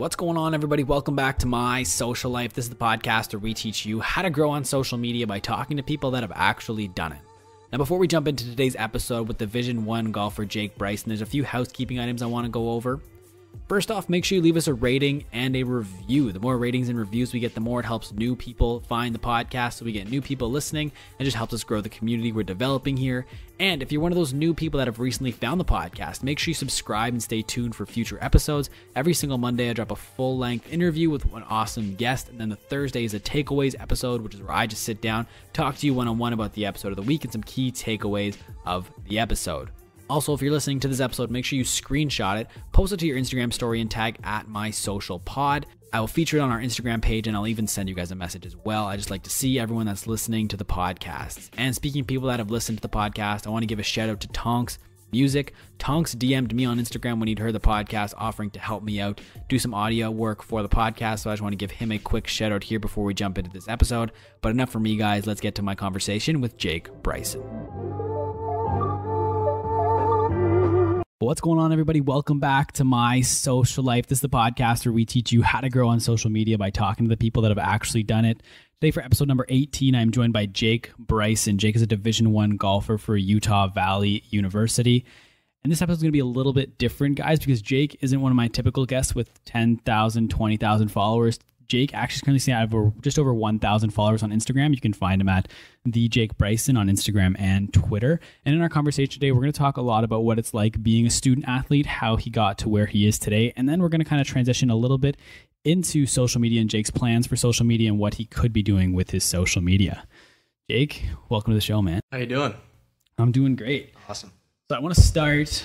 What's going on, everybody? Welcome back to My Social Life. This is the podcast where we teach you how to grow on social media by talking to people that have actually done it. Now, before we jump into today's episode with Division 1 golfer Jake Bryson, there's a few housekeeping items I want to go over. First off, make sure you leave us a rating and a review. The more ratings and reviews we get, the more it helps new people find the podcast, so we get new people listening and just helps us grow the community we're developing here. And if you're one of those new people that have recently found the podcast, make sure you subscribe and stay tuned for future episodes. Every single Monday, I drop a full-length interview with an awesome guest, and then the Thursday is a takeaways episode, which is where I just sit down, talk to you one-on-one about the episode of the week and some key takeaways of the episode. Also, if you're listening to this episode, make sure you screenshot it, post it to your Instagram story, and tag @MySocialPod. I will feature it on our Instagram page, and I'll even send you guys a message as well. I just like to see everyone that's listening to the podcast. And speaking of people that have listened to the podcast, I want to give a shout out to Tonks Music. Tonks DM'd me on Instagram when he'd heard the podcast, offering to help me out, do some audio work for the podcast. So I just want to give him a quick shout out here before we jump into this episode. But enough for me, guys. Let's get to my conversation with Jake Bryson. What's going on, everybody? Welcome back to My Social Life. This is the podcast where we teach you how to grow on social media by talking to the people that have actually done it. Today for episode number 18, I'm joined by Jake Bryson. Jake is a Division 1 golfer for Utah Valley University. And this episode is going to be a little bit different, guys, because Jake isn't one of my typical guests with 10,000, 20,000 followers. Jake actually is currently sitting at just over 1,000 followers on Instagram. You can find him at the Jake Bryson on Instagram and Twitter. And in our conversation today, we're going to talk a lot about what it's like being a student athlete, how he got to where he is today. And then we're going to kind of transition a little bit into social media and Jake's plans for social media and what he could be doing with his social media. Jake, welcome to the show, man. How you doing? I'm doing great. Awesome. So I want to start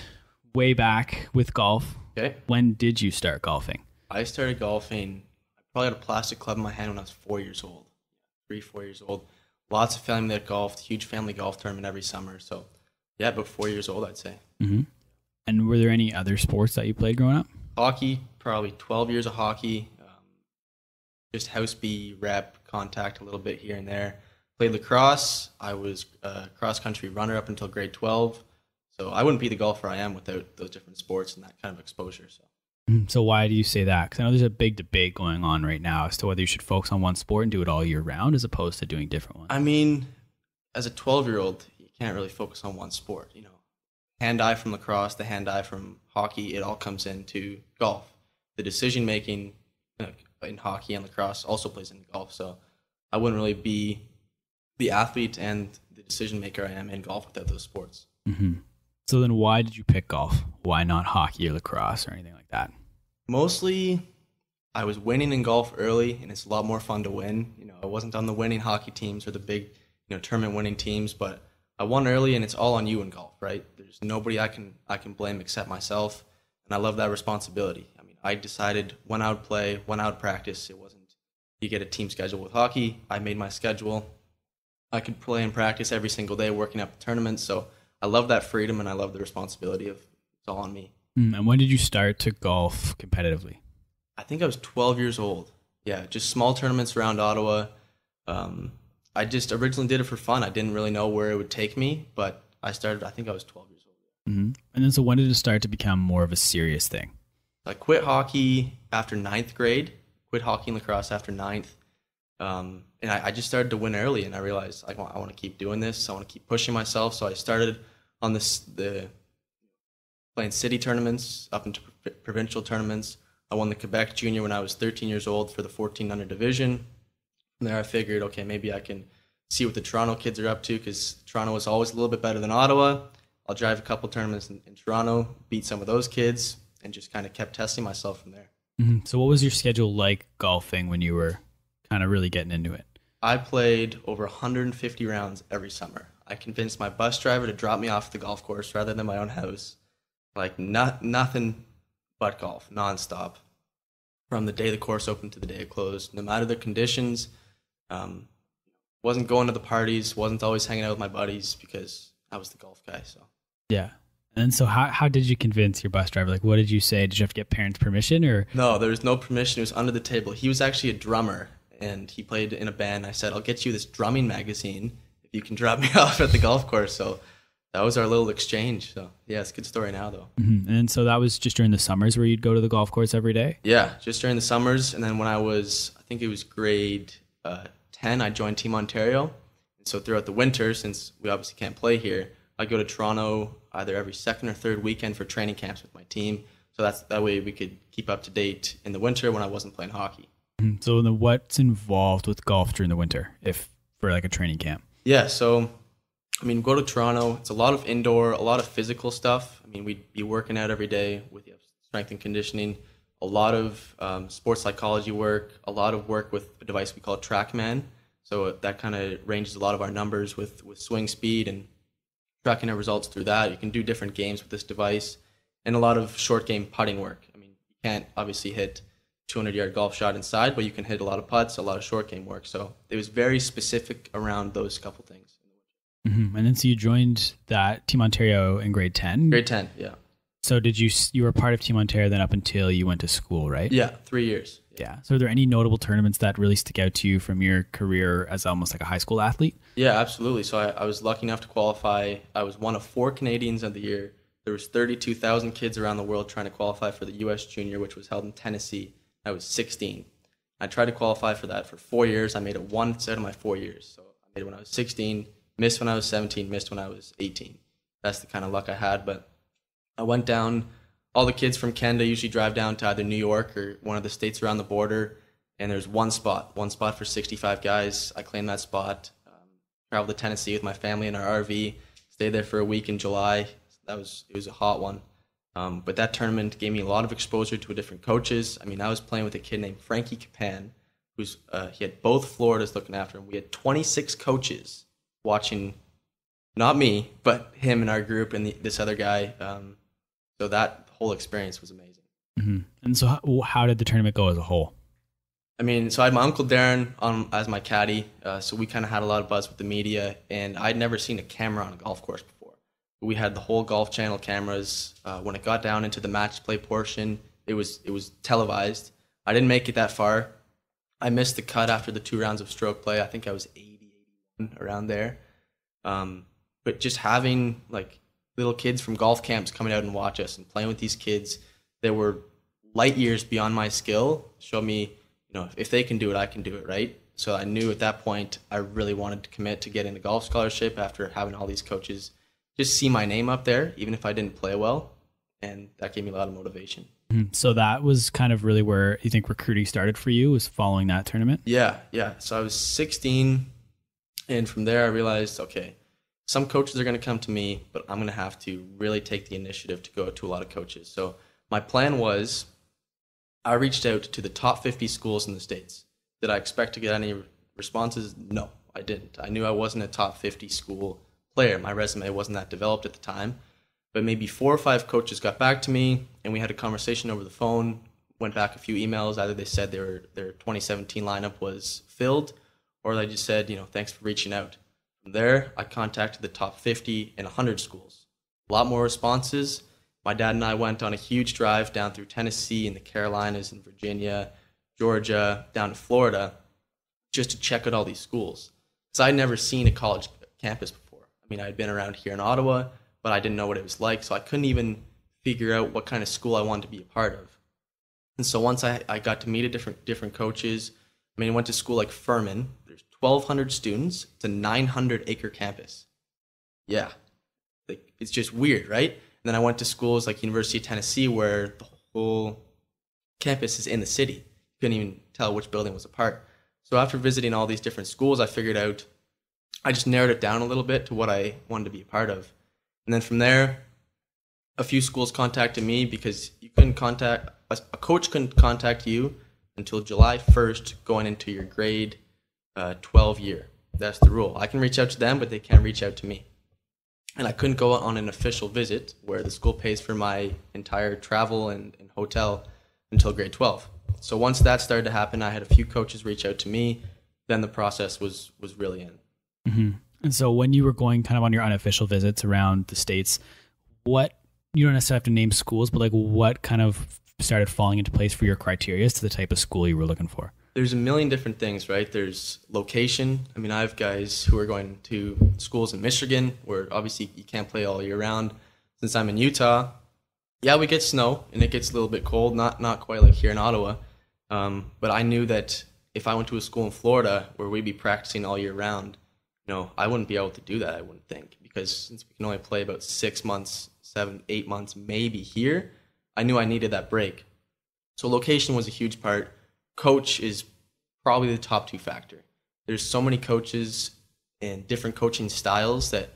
way back with golf. Okay. When did you start golfing? I started golfing. I probably had a plastic club in my hand when I was 4 years old. 4 years old. Lots of family that golfed. Huge family golf tournament every summer. So, yeah, about 4 years old, I'd say. Mm-hmm. And were there any other sports that you played growing up? Hockey, probably 12 years of hockey. Just house B, rep, contact a little bit here and there. Played lacrosse. I was a cross-country runner up until grade 12. So I wouldn't be the golfer I am without those different sports and that kind of exposure. So why do you say that? Because I know there's a big debate going on right now as to whether you should focus on one sport and do it all year round as opposed to doing different ones. I mean, as a 12-year-old, you can't really focus on one sport. You know, hand-eye from lacrosse, the hand-eye from hockey, it all comes into golf. The decision-making in hockey and lacrosse also plays into golf. So I wouldn't really be the athlete and the decision-maker I am in golf without those sports. Mm-hmm. So then why did you pick golf? Why not hockey or lacrosse or anything like that? Mostly, I was winning in golf early, and it's a lot more fun to win. You know, I wasn't on the winning hockey teams or the big, tournament winning teams, but I won early, and it's all on you in golf, right? There's nobody I can blame except myself, and I love that responsibility. I mean, I decided when I would play, when I would practice. It wasn't you get a team schedule with hockey. I made my schedule. I could play and practice every single day, working up the tournaments. So I love that freedom, and I love the responsibility of it's all on me. And when did you start to golf competitively? I think I was 12 years old. Yeah, just small tournaments around Ottawa. I just originally did it for fun. I didn't really know where it would take me, but I think I was 12 years old. Mm-hmm. And then so when did it start to become more of a serious thing? I quit hockey after 9th grade, quit hockey and lacrosse after 9th. And I just started to win early, and I realized I want to keep doing this. I want to keep pushing myself. So I started on the playing city tournaments up into provincial tournaments. I won the Quebec Junior when I was 13 years old for the 14 under division. From there I figured, okay, maybe I can see what the Toronto kids are up to, because Toronto was always a little bit better than Ottawa. I'll drive a couple tournaments in Toronto, beat some of those kids, and just kind of kept testing myself from there. Mm-hmm. So what was your schedule like golfing when you were kind of really getting into it? I played over 150 rounds every summer. I convinced my bus driver to drop me off at the golf course rather than my own house. Like nothing but golf, nonstop, from the day the course opened to the day it closed. No matter the conditions, wasn't going to the parties, wasn't always hanging out with my buddies because I was the golf guy. So yeah. And so how did you convince your bus driver? Like, what did you say? Did you have to get parents' permission or? No, there was no permission. It was under the table. He was actually a drummer, and he played in a band. I said, I'll get you this drumming magazine if you can drop me off at the golf course. So that was our little exchange. So yeah, it's a good story now though. And so that was just during the summers where you'd go to the golf course every day? Yeah, just during the summers. And then when I think it was grade 10, I joined Team Ontario. And so throughout the winter, since we obviously can't play here, I go to Toronto either every second or third weekend for training camps with my team. So that way we could keep up to date in the winter when I wasn't playing hockey. So then what's involved with golf during the winter, if for like a training camp? Yeah, so I mean, go to Toronto. It's a lot of indoor, a lot of physical stuff. I mean, we'd be working out every day with strength and conditioning, a lot of sports psychology work, a lot of work with a device we call TrackMan. So that kind of ranges a lot of our numbers with swing speed and tracking our results through that. You can do different games with this device, and a lot of short game putting work. I mean, you can't obviously hit 200-yard golf shot inside, but you can hit a lot of putts, a lot of short game work. So it was very specific around those couple things. And then so you joined that Team Ontario in grade 10? Grade 10, yeah. So you were part of Team Ontario then up until you went to school, right? Yeah, 3 years. Yeah. So are there any notable tournaments that really stick out to you from your career as almost like a high school athlete? Yeah, absolutely. So I was lucky enough to qualify. I was one of 4 Canadians of the year. There was 32,000 kids around the world trying to qualify for the U.S. Junior, which was held in Tennessee. I was 16. I tried to qualify for that for 4 years. I made it once out of my 4 years. So I made it when I was 16, missed when I was 17, missed when I was 18. That's the kind of luck I had. But I went down. All the kids from Canada usually drive down to either New York or one of the states around the border, and there's one spot for 65 guys. I claimed that spot. Traveled to Tennessee with my family in our RV. Stayed there for a week in July. It was a hot one. But that tournament gave me a lot of exposure to different coaches. I mean, I was playing with a kid named Frankie Capan, he had both Floridas looking after him. We had 26 coaches watching, not me, but him and our group and this other guy. So that whole experience was amazing. And so how did the tournament go as a whole? I mean, so I had my Uncle Darren as my caddy. So we kind of had a lot of buzz with the media, and I'd never seen a camera on a golf course before. We had the whole Golf Channel cameras. When it got down into the match play portion, it was televised. I didn't make it that far. I missed the cut after the 2 rounds of stroke play. I think I was 80, 81 around there. But just having like little kids from golf camps coming out and watch us and playing with these kids that were light years beyond my skill showed me, if they can do it, I can do it, right? So I knew at that point I really wanted to commit to getting a golf scholarship after having all these coaches just see my name up there, even if I didn't play well. And that gave me a lot of motivation. So that was kind of really where you think recruiting started for you, was following that tournament? Yeah. So I was 16, and from there I realized, okay, some coaches are going to come to me, but I'm going to have to really take the initiative to go to a lot of coaches. So my plan was, I reached out to the top 50 schools in the States. Did I expect to get any responses? No, I didn't. I knew I wasn't a top 50 school player. My resume wasn't that developed at the time. But maybe 4 or 5 coaches got back to me, and we had a conversation over the phone, went back a few emails. Either they said their 2017 lineup was filled, or they just said, thanks for reaching out. From there, I contacted the top 50 and 100 schools. A lot more responses. My dad and I went on a huge drive down through Tennessee and the Carolinas and Virginia, Georgia, down to Florida, just to check out all these schools. Because I'd never seen a college campus before. I mean, I'd been around here in Ottawa, but I didn't know what it was like, so I couldn't even figure out what kind of school I wanted to be a part of. And so once I got to meet different coaches, I mean, I went to school like Furman. There's 1,200 students. It's a 900-acre campus. Yeah, it's just weird, right? And then I went to schools like University of Tennessee, where the whole campus is in the city. You couldn't even tell which building was apart. So after visiting all these different schools, I figured out, I just narrowed it down a little bit to what I wanted to be a part of. And then from there, a few schools contacted me, because a coach couldn't contact you until July 1st going into your grade 12 year. That's the rule. I can reach out to them, but they can't reach out to me. And I couldn't go on an official visit where the school pays for my entire travel and hotel until grade 12. So once that started to happen, I had a few coaches reach out to me. Then the process was really in. And so when you were going kind of on your unofficial visits around the States, you don't necessarily have to name schools, but like what kind of started falling into place for your criteria as to the type of school you were looking for? There's a million different things, right? There's location. I mean, I have guys who are going to schools in Michigan where obviously you can't play all year round. Since I'm in Utah, yeah, we get snow and it gets a little bit cold, not quite like here in Ottawa. But I knew that if I went to a school in Florida where we'd be practicing all year round, I wouldn't be able to do that, I wouldn't think, because since we can only play about 6 months, 7, 8 months, maybe here, I knew I needed that break. So location was a huge part. Coach is probably the top 2 factor. There's so many coaches and different coaching styles that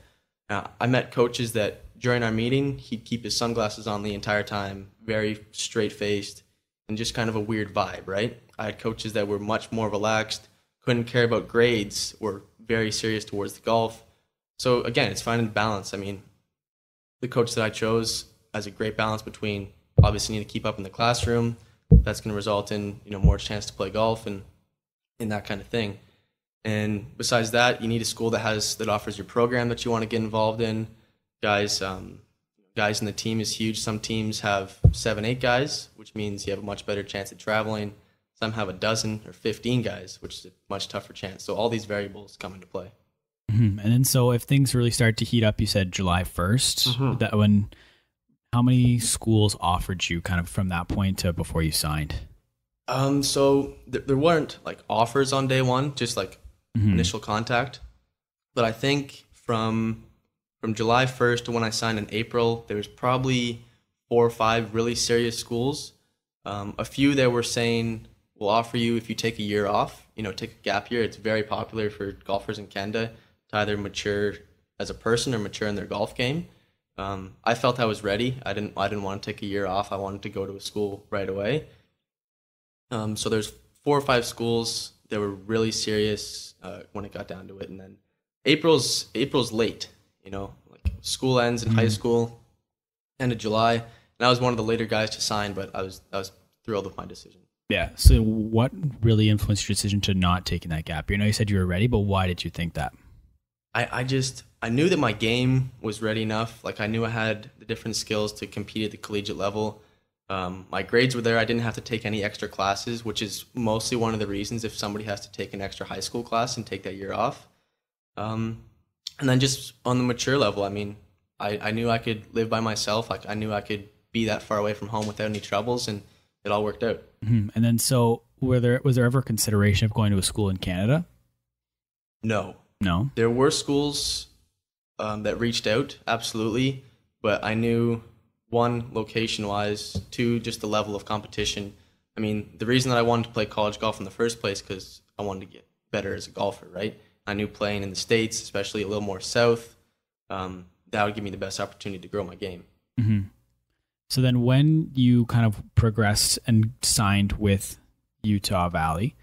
I met coaches that during our meeting, he'd keep his sunglasses on the entire time, very straight-faced, and just kind of a weird vibe, right? I had coaches that were much more relaxed, couldn't care about grades, were very serious towards the golf. So again, it's finding balance. I mean, the coach that I chose has a great balance between obviously need to keep up in the classroom. That's going to result in more chance to play golf and that kind of thing. And besides that, you need a school that offers your program that you want to get involved in. Guys in the team is huge. Some teams have 7, 8 guys, which means you have a much better chance at traveling. Some have a dozen or 15 guys, which is a much tougher chance. So all these variables come into play. And then so if things really start to heat up, you said July 1st, how many schools offered you kind of from that point to before you signed? So there weren't like offers on day one, just like initial contact. But I think from July 1st to when I signed in April, there was probably 4 or 5 really serious schools. A few that were saying, we'll offer you if you take a year off, take a gap year. It's very popular for golfers in Canada to either mature as a person or mature in their golf game. I felt I was ready. I didn't want to take a year off. I wanted to go to a school right away. So there's 4 or 5 schools that were really serious when it got down to it. And then April's late, like school ends in high school, end of July. And I was one of the later guys to sign, but I was thrilled with my decision. Yeah. So what really influenced your decision to not taking that gap year? You said you were ready, but why did you think that? I knew that my game was ready enough. Like I knew I had the different skills to compete at the collegiate level. My grades were there. I didn't have to take any extra classes, which is mostly one of the reasons if somebody has to take an extra high school class and take that year off. And then just on the mature level, I mean, I knew I could live by myself. Like I knew I could be that far away from home without any troubles, and it all worked out. And then so was there ever consideration of going to a school in Canada? No. No? There were schools that reached out, absolutely. But I knew, 1, location-wise, 2, just the level of competition. I mean, the reason that I wanted to play college golf in the first place because I wanted to get better as a golfer, right? I knew playing in the States, especially a little more south, that would give me the best opportunity to grow my game. So then when you kind of progressed and signed with Utah Valley,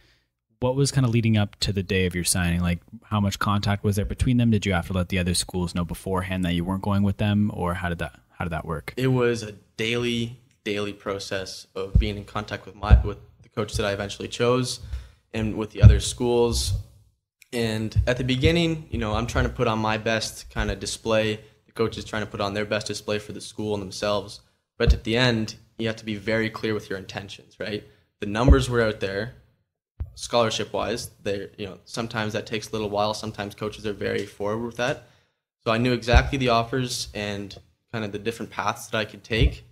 what was kind of leading up to the day of your signing? Like how much contact was there between them? Did you have to let the other schools know beforehand that you weren't going with them, or how did that work? It was a daily process of being in contact with the coach that I eventually chose and with the other schools. And at the beginning, I'm trying to put on my best kind of display. The coach is trying to put on their best display for the school and themselves. But at the end, you have to be very clear with your intentions, right? The numbers were out there. Scholarship-wise, sometimes that takes a little while. Sometimes coaches are very forward with that. So I knew exactly the offers and kind of the different paths that I could take.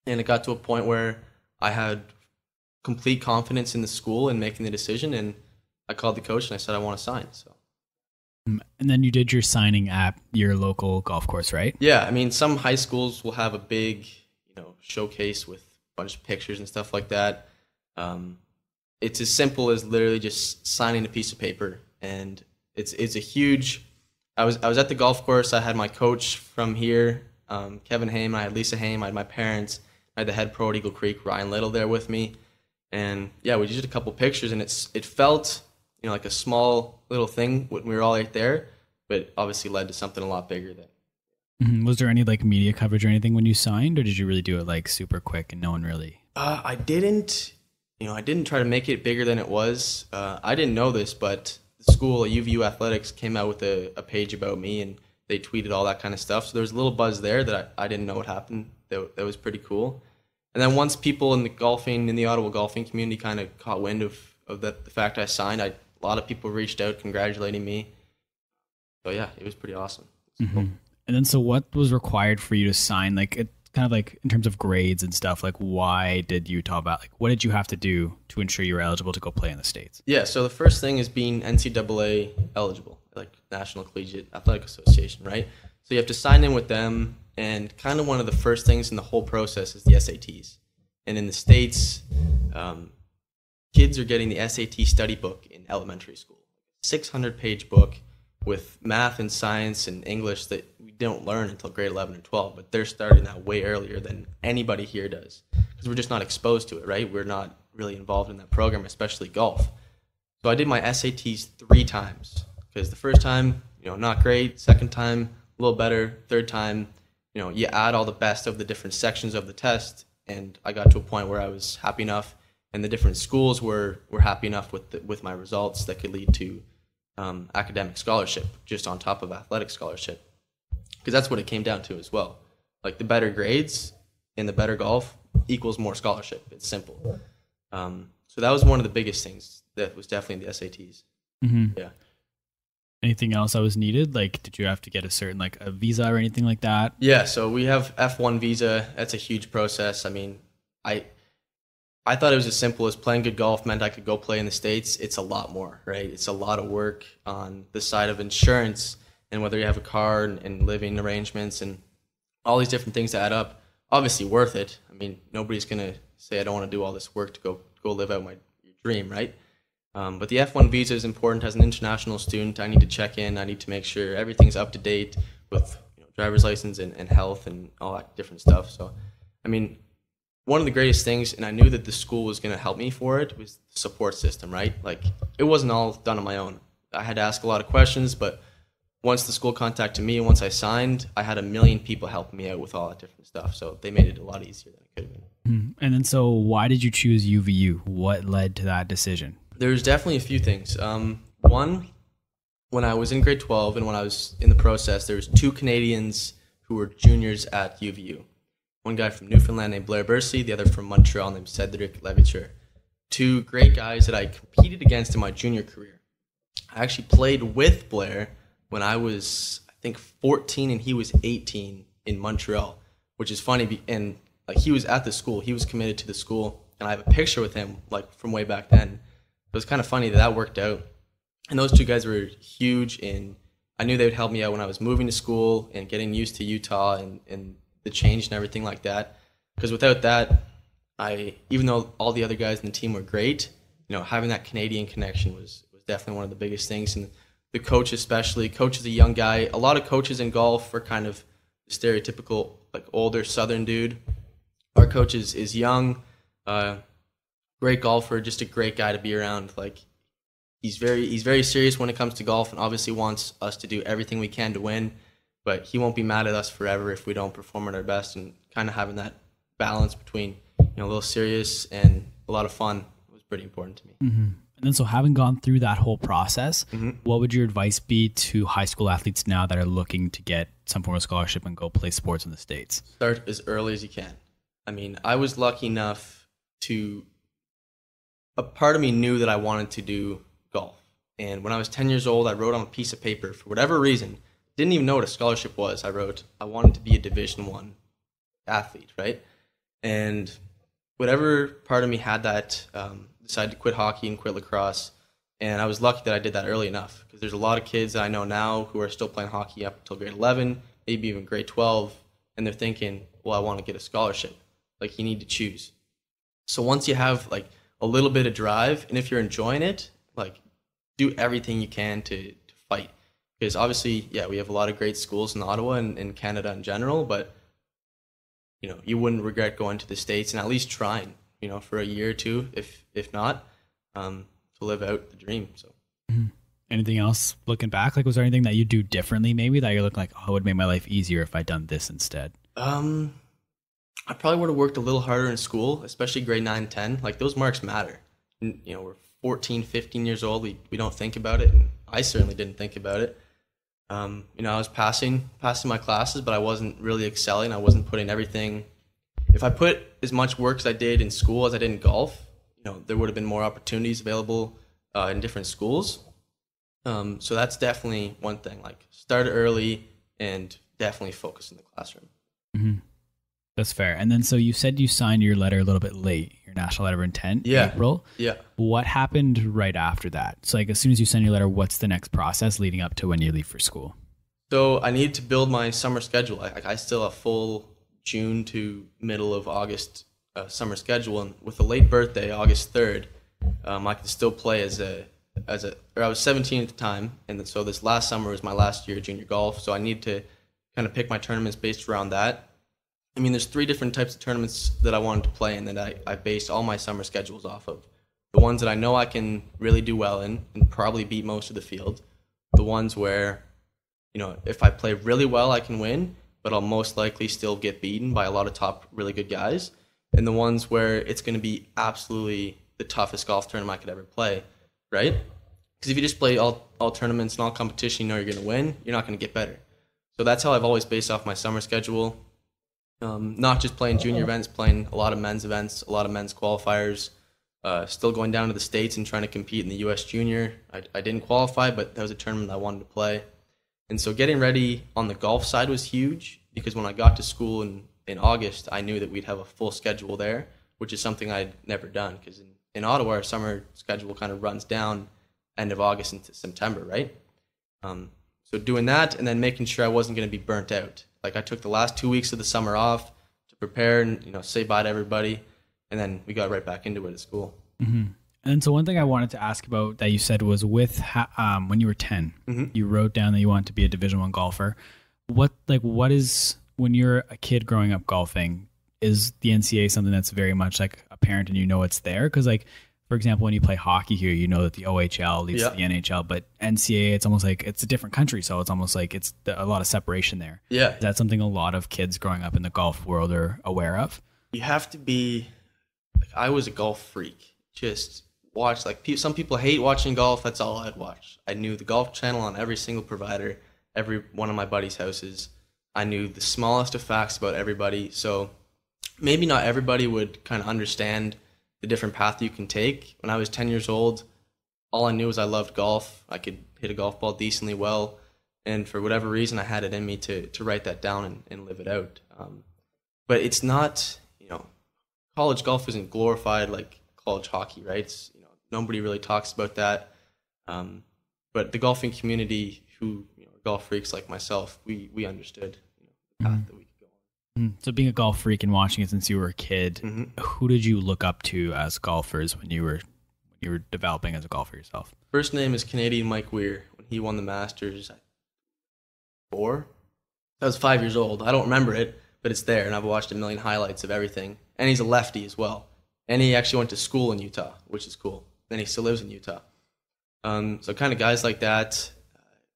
And it got to a point where I had complete confidence in the school and making the decision. And I called the coach and I said, I want to sign. So. And then you did your signing at your local golf course, right? Yeah. I mean, some high schools will have a big, showcase with a bunch of pictures and stuff like that. It's as simple as literally just signing a piece of paper, and it's a huge. I was at the golf course. I had my coach from here, Kevin Haim. I had Lisa Haim. I had my parents. I had the head pro at Eagle Creek, Ryan Little, there with me, and yeah, we just did a couple pictures, and it felt like a small little thing when we were all right there, but obviously led to something a lot bigger. Was there any like media coverage or anything when you signed, or did you really do it like super quick and no one really? I didn't. I didn't try to make it bigger than it was. I didn't know this, but the school, UVU Athletics, came out with a page about me, and they tweeted all that kind of stuff. So there was a little buzz there that I didn't know what happened. That was pretty cool. And then once people in the Ottawa golfing community kind of caught wind of the fact I signed. A lot of people reached out congratulating me. So yeah, it was pretty awesome. Cool. And then, so what was required for you to sign? Like, it kind of like in terms of grades and stuff, like why did Utah what did you have to do to ensure you were eligible to go play in the States? Yeah, so the first thing is being NCAA eligible, like National Collegiate Athletic Association, right? So you have to sign in with them, and kind of one of the first things in the whole process is the SATs. And in the States, kids are getting the SAT study book in elementary school, 600-page book with math and science and English that we don't learn until grade 11 or 12, but they're starting that way earlier than anybody here does because we're just not exposed to it, right? We're not really involved in that program, especially golf. So I did my SATs 3 times because the first time, not great. Second time, a little better. Third time, you add all the best of the different sections of the test, and I got to a point where I was happy enough, and the different schools were happy enough with my results that could lead to academic scholarship just on top of athletic scholarship, because that's what it came down to as well. Like the better grades and the better golf equals more scholarship. It's simple. So that was one of the biggest things. That was definitely the SATs. Yeah. Anything else that was needed? Like, did you have to get a certain a visa or anything like that? Yeah. So we have F1 visa. That's a huge process. I mean, I thought it was as simple as playing good golf meant I could go play in the States. It's a lot more, right? It's a lot of work on the side of insurance and whether you have a car and living arrangements and all these different things that add up. Obviously worth it. I mean, nobody's going to say I don't want to do all this work to go live out my dream, right? But the F1 visa is important. As an international student, I need to check in. I need to make sure everything's up to date with driver's license and health and all that different stuff. So, I mean, one of the greatest things, and I knew that the school was going to help me for it, was the support system, right? Like, it wasn't all done on my own. I had to ask a lot of questions, but once the school contacted me and once I signed, I had 1 million people helping me out with all that different stuff. So they made it a lot easier than it could have been. And then, so why did you choose UVU? What led to that decision? There's definitely a few things. One, when I was in grade 12 and when I was in the process, there was 2 Canadians who were juniors at UVU. One guy from Newfoundland named Blair Bursey, the other from Montreal named Cedric Leviture. 2 great guys that I competed against in my junior career. I actually played with Blair when I was, I think, 14 and he was 18 in Montreal, which is funny. And he was at the school. He was committed to the school. And I have a picture with him from way back then. It was kind of funny that worked out. And those 2 guys were huge. And I knew they would help me out when I was moving to school and getting used to Utah and the change and everything like that. Because without that, even though all the other guys in the team were great, having that Canadian connection was definitely one of the biggest things. And the coach especially, coach is a young guy. A lot of coaches in golf are kind of the stereotypical older Southern dude. Our coach is young, great golfer, just a great guy to be around. He's very serious when it comes to golf and obviously wants us to do everything we can to win. But he won't be mad at us forever if we don't perform at our best, and kind of having that balance between a little serious and a lot of fun was pretty important to me. And then, so having gone through that whole process, what would your advice be to high school athletes now that are looking to get some form of scholarship and go play sports in the States? Start as early as you can. I mean, I was lucky enough a part of me knew that I wanted to do golf. And when I was 10 years old, I wrote on a piece of paper, for whatever reason, didn't even know what a scholarship was. I wrote, I wanted to be a Division I athlete, right? And whatever part of me had that, decided to quit hockey and quit lacrosse. And I was lucky that I did that early enough, because there's a lot of kids that I know now who are still playing hockey up until grade 11, maybe even grade 12, and they're thinking, well, I want to get a scholarship. You need to choose. So once you have a little bit of drive, and if you're enjoying it, do everything you can to fight. Because obviously, yeah, we have a lot of great schools in Ottawa and in Canada in general, but you wouldn't regret going to the States and at least trying, for a year or 2, if not, to live out the dream. So, anything else looking back? Was there anything that you do differently, maybe that you look oh, it would make my life easier if I'd done this instead? I probably would have worked a little harder in school, especially grade 9, 10. Those marks matter. We're 14, 15 years old. We don't think about it, and I certainly didn't think about it. I was passing my classes, but I wasn't really excelling. I wasn't putting everything. If I put as much work as I did in school as I did in golf, there would have been more opportunities available in different schools. So that's definitely one thing. Like, start early and definitely focus in the classroom. Mm-hmm. That's fair. And then, so you said you signed your letter a little bit late, your national letter of intent, in April. Yeah. What happened right after that? So, like, as soon as you send your letter, what's the next process leading up to when you leave for school? So I needed to build my summer schedule. I still have full June to middle of August summer schedule, and with a late birthday, August 3rd, I could still play I was 17 at the time, and so this last summer was my last year of junior golf. So I need to kind of pick my tournaments based around that. I mean, there's 3 different types of tournaments that I wanted to play and that I based all my summer schedules off of. The ones that I know I can really do well in and probably beat most of the field. The ones where, if I play really well, I can win, but I'll most likely still get beaten by a lot of top really good guys. And the ones where it's going to be absolutely the toughest golf tournament I could ever play, right? Because if you just play all tournaments and all competition, you're going to win, you're not going to get better. So that's how I've always based off my summer schedule. Not just playing junior events, playing a lot of men's events, a lot of men's qualifiers, still going down to the States and trying to compete in the U.S. Junior. I didn't qualify, but that was a tournament I wanted to play. And so getting ready on the golf side was huge, because when I got to school in August, I knew that we'd have a full schedule there, which is something I'd never done, because in Ottawa, our summer schedule kind of runs down end of August into September, right? So doing that and then making sure I wasn't going to be burnt out. Like, I took the last 2 weeks of the summer off to prepare and, say bye to everybody, and then we got right back into it at school. Mm-hmm. And so one thing I wanted to ask about that you said was with when you were 10, mm-hmm. you wrote down that you wanted to be a Division I golfer. What is, when you're a kid growing up golfing, is the NCAA something that's very much like apparent and it's there? Because, like, for example, when you play hockey here, that the OHL leads to the NHL, but NCAA, it's almost like it's a different country. So it's almost like it's a lot of separation there. Yeah. Is that something a lot of kids growing up in the golf world are aware of? You have to be, I was a golf freak. Just watch, some people hate watching golf. That's all I'd watch. I knew the Golf Channel on every single provider, every one of my buddies' houses. I knew the smallest of facts about everybody. So maybe not everybody would kind of understand the different path you can take. When I was 10 years old, all I knew was I loved golf. I could hit a golf ball decently well. And for whatever reason, I had it in me to write that down and live it out. But it's not, college golf isn't glorified like college hockey, right? It's, nobody really talks about that. But the golfing community, who are golf freaks like myself, we understood the path that we could go on. So being a golf freak and watching it since you were a kid, mm-hmm. who did you look up to as golfers when you were developing as a golfer yourself? First name is Canadian Mike Weir. When he won the Masters, 4. I was 5 years old. I don't remember it, but it's there, and I've watched a million highlights of everything. And he's a lefty as well. And he actually went to school in Utah, which is cool. And he still lives in Utah. So kind of guys like that.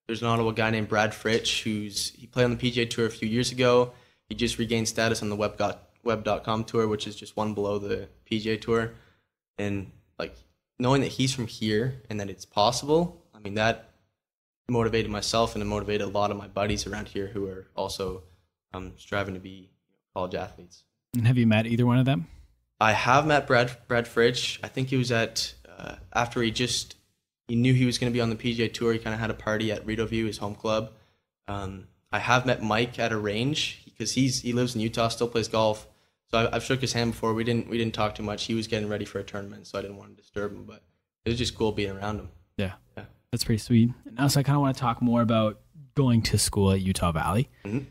There's an Ottawa guy named Brad Fritsch, he played on the PGA Tour a few years ago. He just regained status on the web.com tour, which is just one below the PGA Tour. And knowing that he's from here and that it's possible, I mean, that motivated myself and it motivated a lot of my buddies around here who are also striving to be college athletes. And have you met either one of them? I have met Brad Fritsch. I think he was at after he knew he was going to be on the PGA Tour. He kind of had a party at Rideau View, his home club. I have met Mike at a range because he lives in Utah, still plays golf. So I've shook his hand before. We didn't talk too much. He was getting ready for a tournament, so I didn't want to disturb him. But it was just cool being around him. Yeah. That's pretty sweet. Now, so I kind of want to talk more about going to school at Utah Valley. Mm-hmm.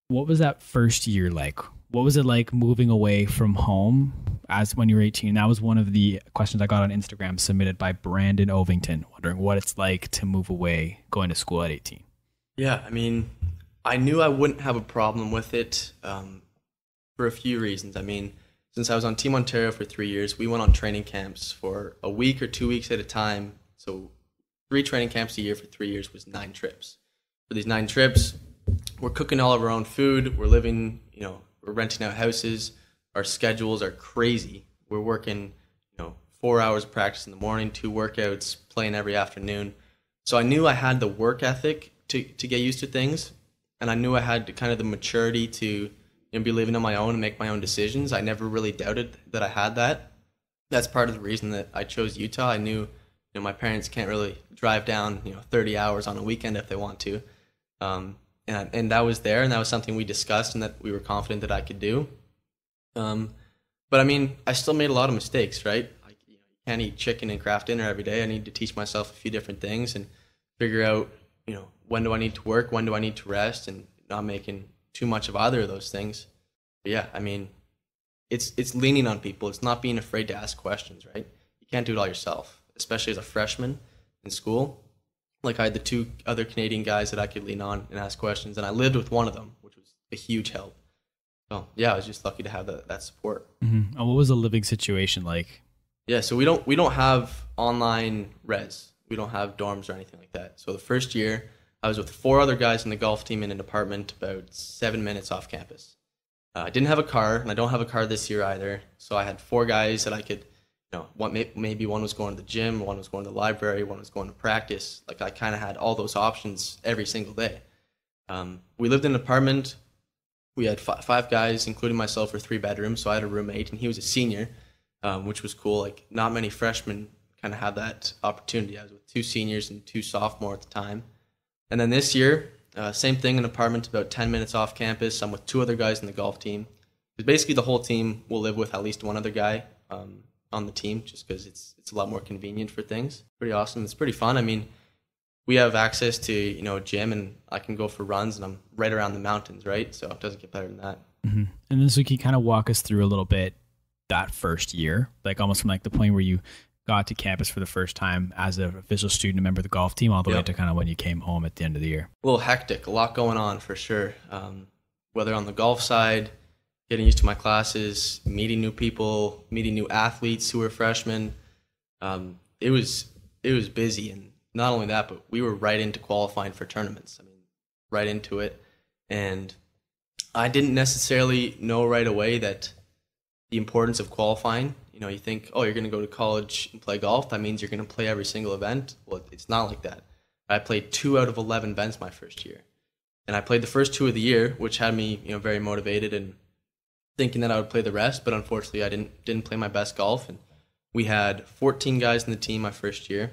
What was that first year like? What was it like moving away from home as when you were 18? That was one of the questions I got on Instagram submitted by Brandon Ovington, wondering what it's like to move away going to school at 18. Yeah, I mean, I knew I wouldn't have a problem with it for a few reasons. I mean, since I was on Team Ontario for 3 years, we went on training camps for a week or 2 weeks at a time. So 3 training camps a year for 3 years was 9 trips. For these 9 trips, we're cooking all of our own food. We're living, we're renting out houses. Our schedules are crazy. We're working, 4 hours of practice in the morning, 2 workouts, playing every afternoon. So I knew I had the work ethic to get used to things. And I knew I had kind of the maturity to be living on my own and make my own decisions. I never really doubted that I had that. that's part of the reason that I chose Utah. I knew, my parents can't really drive down, 30 hours on a weekend if they want to. And that was there, and that was something we discussed and that we were confident that I could do. But I mean, I still made a lot of mistakes, right? Like, you can't eat chicken and craft dinner every day. I need to teach myself a few different things and figure out, when do I need to work? When do I need to rest? And not making too much of either of those things. But yeah, I mean, it's leaning on people. It's not being afraid to ask questions, right? You can't do it all yourself, especially as a freshman in school. Like, I had the 2 other Canadian guys that I could lean on and ask questions, and I lived with one of them, which was a huge help. So yeah, I was just lucky to have that support. Mm-hmm. And what was the living situation like? Yeah, so we don't have online res. We don't have dorms or anything like that. So the first year, I was with 4 other guys in the golf team in an apartment about 7 minutes off campus. I didn't have a car, and I don't have a car this year either. So I had 4 guys that I could, maybe one was going to the gym, one was going to the library, one was going to practice. Like, I kind of had all those options every single day. We lived in an apartment. We had 5 guys, including myself, for 3 bedrooms. So I had a roommate, and he was a senior, which was cool. Like, not many freshmen kind of have that opportunity. I was with 2 seniors and 2 sophomores at the time. And then this year, same thing, an apartment about 10 minutes off campus. I'm with 2 other guys in the golf team. Because basically the whole team will live with at least one other guy on the team, just because it's a lot more convenient for things. Pretty awesome. It's pretty fun. I mean, we have access to, a gym, and I can go for runs, and I'm right around the mountains, right? So it doesn't get better than that. Mm-hmm. And then so can you kind of walk us through a little bit that first year, like almost from like the point where you got to campus for the first time as an official student, a member of the golf team, all the way to kind of when you came home at the end of the year? A little hectic, a lot going on for sure. Whether on the golf side, getting used to my classes, meeting new people, meeting new athletes who were freshmen. It was busy, and not only that, but we were right into qualifying for tournaments. I mean, right into it. And I didn't necessarily know right away that the importance of qualifying. You think, oh, you're going to go to college and play golf. That means you're going to play every single event. Well, it's not like that. I played 2 out of 11 events my first year. And I played the first 2 of the year, which had me, very motivated and thinking that I would play the rest. But unfortunately, I didn't play my best golf. And we had 14 guys in the team my first year.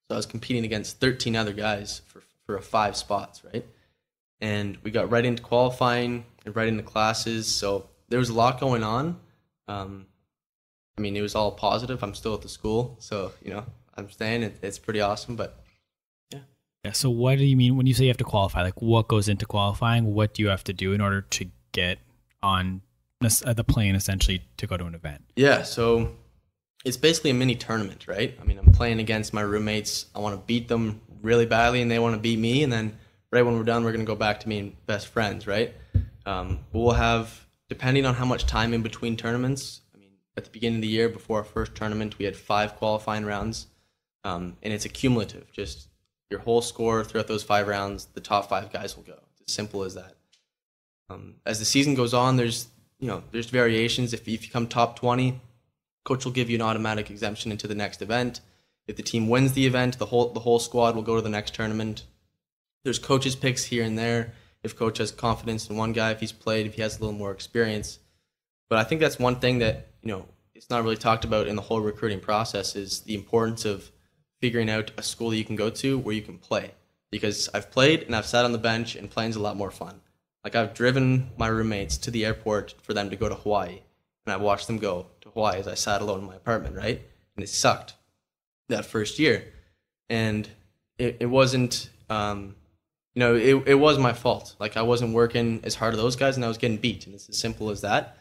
So I was competing against 13 other guys for 5 spots, right? And we got right into qualifying and right into classes. So there was a lot going on. I mean, it was all positive. I'm still at the school, so, I'm staying. It's pretty awesome, but yeah. Yeah. So what do you mean when you say you have to qualify? Like, what goes into qualifying? What do you have to do in order to get on the plane, essentially, to go to an event? Yeah, so it's basically a mini tournament, right? I mean, I'm playing against my roommates. I want to beat them really badly, and they want to beat me, and then right when we're done, we're going to go back to being best friends, right? We'll have, depending on how much time in between tournaments, at the beginning of the year, before our first tournament, we had 5 qualifying rounds, and it's a cumulative. Just your whole score throughout those 5 rounds, the top 5 guys will go. It's as simple as that. As the season goes on, there's variations. If you come top 20, coach will give you an automatic exemption into the next event. If the team wins the event, the whole squad will go to the next tournament. There's coaches' picks here and there. If coach has confidence in one guy, if he's played, if he has a little more experience. But I think that's one thing that, it's not really talked about in the whole recruiting process, is the importance of figuring out a school that you can go to where you can play. Because I've played and I've sat on the bench, and playing's a lot more fun. Like, I've driven my roommates to the airport for them to go to Hawaii, and I've watched them go to Hawaii as I sat alone in my apartment, right? And it sucked that first year. And it wasn't, it was my fault. Like, I wasn't working as hard as those guys, and I was getting beat, and it's as simple as that.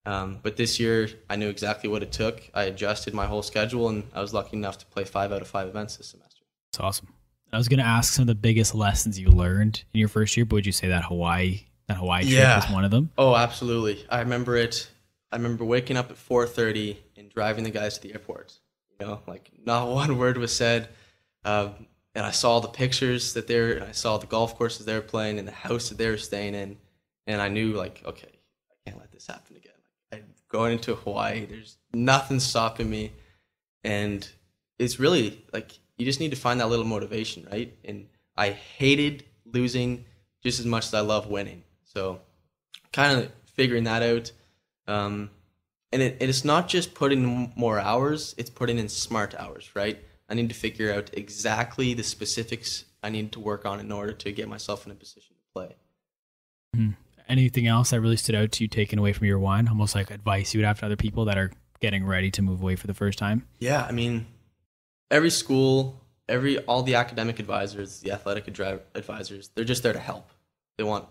But this year, I knew exactly what it took. I adjusted my whole schedule, and I was lucky enough to play 5 out of 5 events this semester. That's awesome. I was going to ask some of the biggest lessons you learned in your first year, but would you say that Hawaii trip was one of them? Oh, absolutely. I remember it. I remember waking up at 4:30 and driving the guys to the airport. Like, not one word was said. And I saw the pictures and I saw the golf courses they were playing and the house that they were staying in. And I knew, like, okay, I can't let this happen again. I'm going into Hawaii. There's nothing stopping me. And it's really, like, you just need to find that little motivation, right? And I hated losing just as much as I love winning. So kind of figuring that out. And it's not just putting in more hours, it's putting in smart hours, right? I need to figure out exactly the specifics I need to work on in order to get myself in a position to play. Hmm. Anything else that really stood out to you taken away from year one? Almost like advice you would have to other people that are getting ready to move away for the first time? Yeah, I mean, every school, all the academic advisors, the athletic advisors, they're just there to help.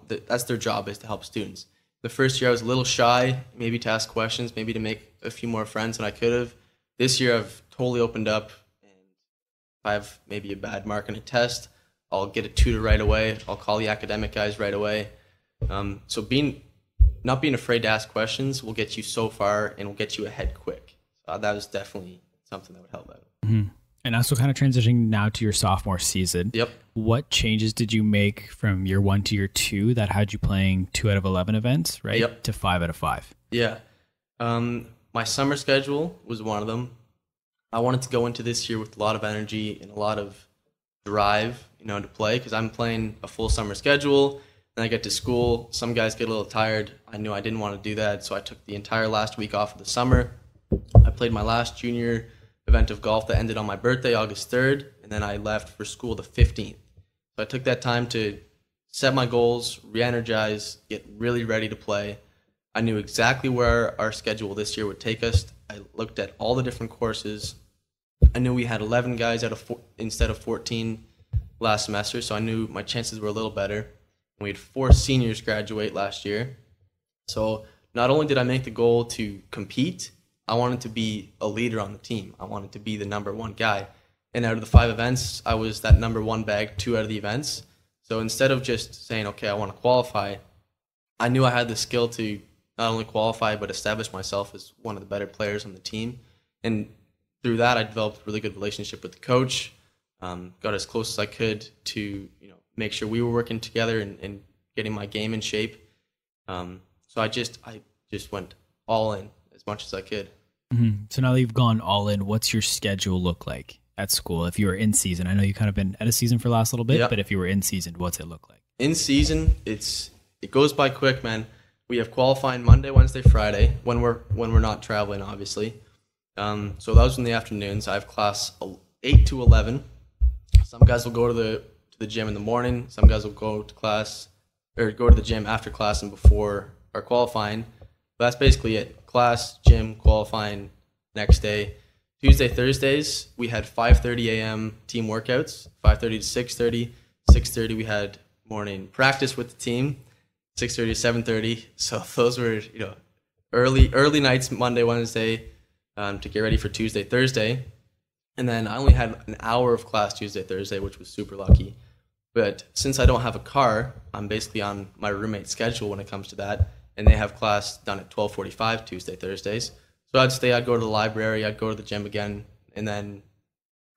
That's their job, is to help students. The first year I was a little shy, maybe to ask questions, maybe to make a few more friends than I could have. This year I've totally opened up, and if I have maybe a bad mark on a test, I'll get a tutor right away. I'll call the academic guys right away. So not being afraid to ask questions will get you so far and will get you ahead quick. So that was definitely something that would help out. Mm-hmm. And also kind of transitioning now to your sophomore season. Yep. What changes did you make from year one to year two that had you playing 2 out of 11 events, right? Yep. To 5 out of 5. Yeah. My summer schedule was one of them. I wanted to go into this year with a lot of energy and a lot of drive, to play, because I'm playing a full summer schedule. Then I get to school. Some guys get a little tired. I knew I didn't want to do that, so I took the entire last week off of the summer. I played my last junior event of golf that ended on my birthday, August 3rd, and then I left for school the 15th. So I took that time to set my goals, re-energize, get really ready to play. I knew exactly where our schedule this year would take us. I looked at all the different courses. I knew we had 11 guys instead of 14 last semester, so I knew my chances were a little better. We had 4 seniors graduate last year. So not only did I make the goal to compete, I wanted to be a leader on the team. I wanted to be the number one guy. And out of the 5 events, I was that number one bag 2 out of the events. So instead of just saying, okay, I want to qualify, I knew I had the skill to not only qualify, but establish myself as one of the better players on the team. And through that, I developed a really good relationship with the coach, got as close as I could to make sure we were working together and getting my game in shape. So I just went all in as much as I could. Mm-hmm. So now that you've gone all in, what's your schedule look like at school? If you were in season, I know you kind of been out of season for the last little bit, Yep. But if you were in season, what's it look like? In season, it goes by quick, man. We have qualifying Monday, Wednesday, Friday when we're not traveling, obviously. So those in the afternoons. I have class 8 to 11. Some guys will go to the gym in the morning. Some guys will go to class or go to the gym after class and before our qualifying. But that's basically it. Class, gym, qualifying next day. Tuesday, Thursdays, we had 5:30 a.m. team workouts, 5:30 to 6:30. 6:30 we had morning practice with the team, 6:30 to 7:30. So those were, early nights, Monday, Wednesday, to get ready for Tuesday, Thursday. And then I only had an hour of class Tuesday, Thursday, which was super lucky. But since I don't have a car, I'm basically on my roommate's schedule when it comes to that. And they have class done at 12:45 Tuesday, Thursdays. So I'd go to the library, I'd go to the gym again, and then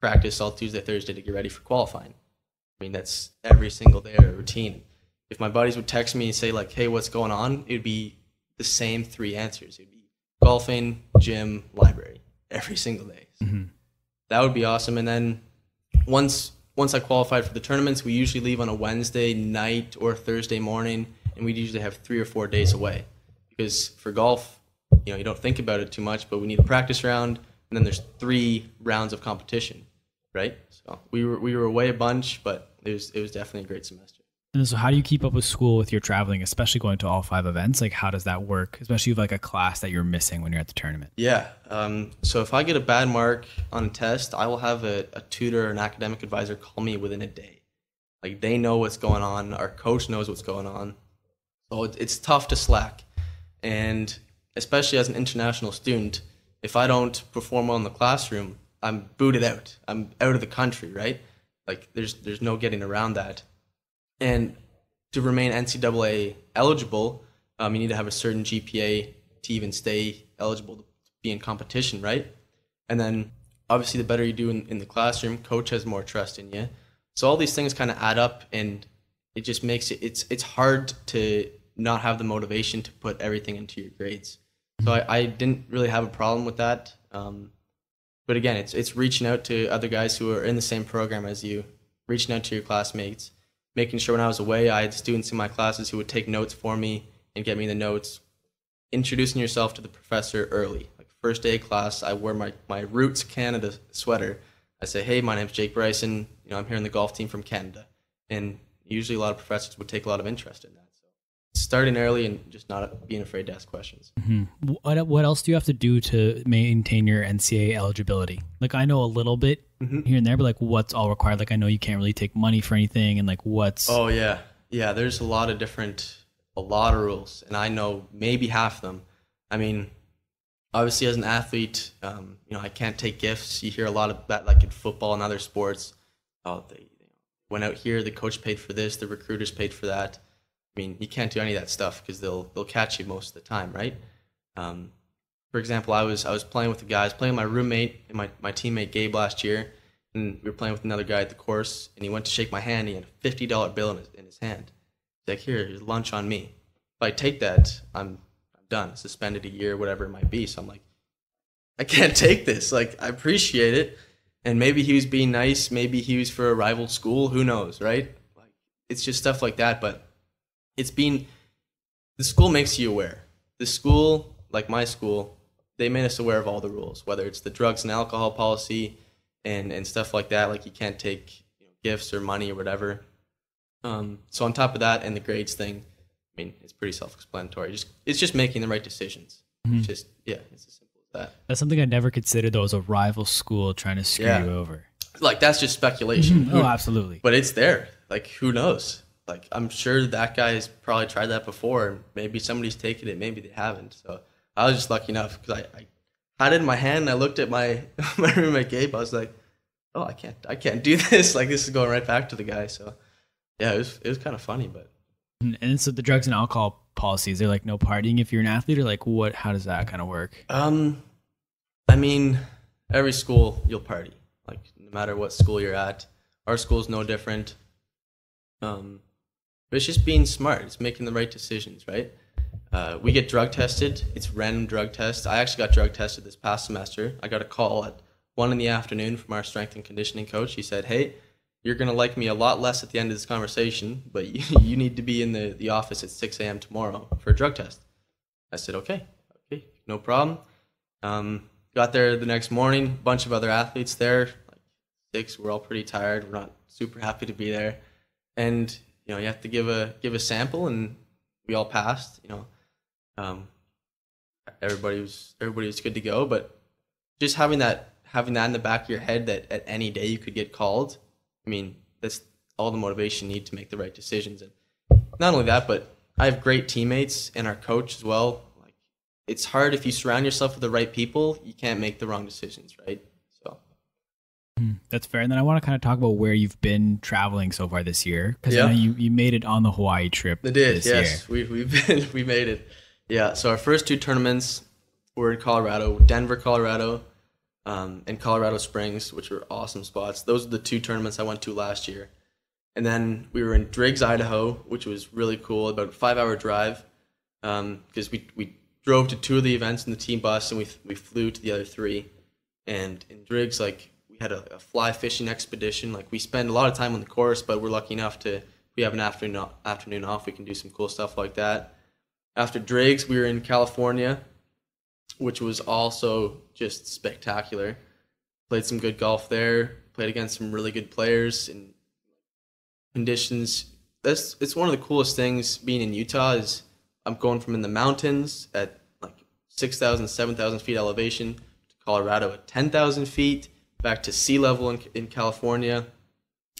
practice all Tuesday, Thursday to get ready for qualifying. I mean, that's every single day of a routine. If my buddies would text me and say, like, hey, what's going on? It would be the same 3 answers. It would be golfing, gym, library, every single day. So Mm-hmm. that would be awesome. And then once I qualified for the tournaments, we usually leave on a Wednesday night or Thursday morning, and we'd usually have 3 or 4 days away. Because for golf, you don't think about it too much, but we need a practice round, and then there's 3 rounds of competition, right? So we were away a bunch, but it was definitely a great semester. And so how do you keep up with school with your traveling, especially going to all 5 events? Like, how does that work? Especially with like a class that you're missing when you're at the tournament. Yeah. So if I get a bad mark on a test, I will have a tutor or an academic advisor call me within a day. Like, they know what's going on. Our coach knows what's going on. So it's tough to slack. And especially as an international student, if I don't perform well in the classroom, I'm booted out. I'm out of the country, right? Like, there's no getting around that. And to remain NCAA eligible, you need to have a certain GPA to even stay eligible to be in competition, right? And then obviously the better you do in the classroom, coach has more trust in you. So all these things kind of add up, and it just makes it's hard to not have the motivation to put everything into your grades. So I didn't really have a problem with that. But again, it's reaching out to other guys who are in the same program as you, reaching out to your classmates, making sure when I was away, I had students in my classes who would take notes for me and get me the notes. introducing yourself to the professor early. Like first day of class, I wear my Roots Canada sweater. I say, hey, my name's Jake Bryson. I'm here in the golf team from Canada. And usually a lot of professors would take a lot of interest in that. So starting early and just not being afraid to ask questions. Mm-hmm. What else do you have to do to maintain your NCAA eligibility? Like I know a little bit here and there, but like what's all required? Like I know you can't really take money for anything, and like what's... Oh yeah. Yeah, there's a lot of rules, and I know maybe half of them. I mean, obviously as an athlete, I can't take gifts. You hear a lot of that, like in football and other sports. Oh, they went out here, the coach paid for this, the recruiters paid for that. I mean, you can't do any of that stuff because they'll catch you most of the time, right? For example, I was playing with the guys, playing with my roommate and my teammate Gabe last year, and we were playing with another guy at the course, and he went to shake my hand. He had a $50 bill in his hand. He's like, here's lunch on me. If I take that, I'm done, suspended a year, whatever it might be. So I'm like, I can't take this. Like, I appreciate it. And maybe he was being nice. Maybe he was for a rival school. Who knows, right? Like, it's just stuff like that. But the school makes you aware. The school, like my school, they made us aware of all the rules, whether it's the drugs and alcohol policy and stuff like that. Like you can't take gifts or money or whatever. So on top of that and the grades thing, I mean, it's pretty self-explanatory. It's just making the right decisions. It's as simple as that. That's something I never considered, though, as a rival school trying to screw you over. Like, that's just speculation. Oh, absolutely. But it's there. Like, who knows? Like, I'm sure that guy has probably tried that before, and maybe somebody's taken it, maybe they haven't. So I was just lucky enough because I had it in my hand, and I looked at my roommate Gabe. I was like, oh, I can't do this. Like, this is going right back to the guy. So yeah, it was kind of funny, but. And so the drugs and alcohol policies, they're like no partying if you're an athlete, or like what? How does that kind of work? I mean, every school you'll party, like no matter what school you're at. Our school's no different. But it's just being smart. It's making the right decisions, right? We get drug tested. It's random drug tests. I actually got drug tested this past semester. I got a call at 1 p.m. from our strength and conditioning coach. He said, hey, you're going to like me a lot less at the end of this conversation, but you need to be in the office at 6 a.m. tomorrow for a drug test. I said, okay, no problem. Got there the next morning, bunch of other athletes there, like 6. We're all pretty tired. We're not super happy to be there. And, you have to give a sample, and we all passed, everybody was good to go. But just having that in the back of your head that at any day you could get called, I mean, that's all the motivation you need to make the right decisions. And not only that, but I have great teammates and our coach as well. Like, it's hard if you surround yourself with the right people, you can't make the wrong decisions, right? So that's fair. And then I want to kind of talk about where you've been traveling so far this year, because I know you made it on the Hawaii trip. I did, yes. We made it. Yeah. So our first 2 tournaments were in Colorado, Denver, Colorado. And Colorado Springs, which were awesome spots. Those are the 2 tournaments I went to last year. And then we were in Driggs, Idaho, which was really cool, about a 5-hour drive, because we drove to 2 of the events in the team bus, and we flew to the other 3. And in Driggs, like, we had a fly fishing expedition. Like, we spend a lot of time on the course, but we're lucky enough if we have an afternoon off, we can do some cool stuff like that. After Driggs, we were in California, which was also just spectacular. Played some good golf there. Played against some really good players in conditions. It's one of the coolest things being in Utah is I'm going from in the mountains at like 6,000, 7,000 feet elevation to Colorado at 10,000 feet, back to sea level in California.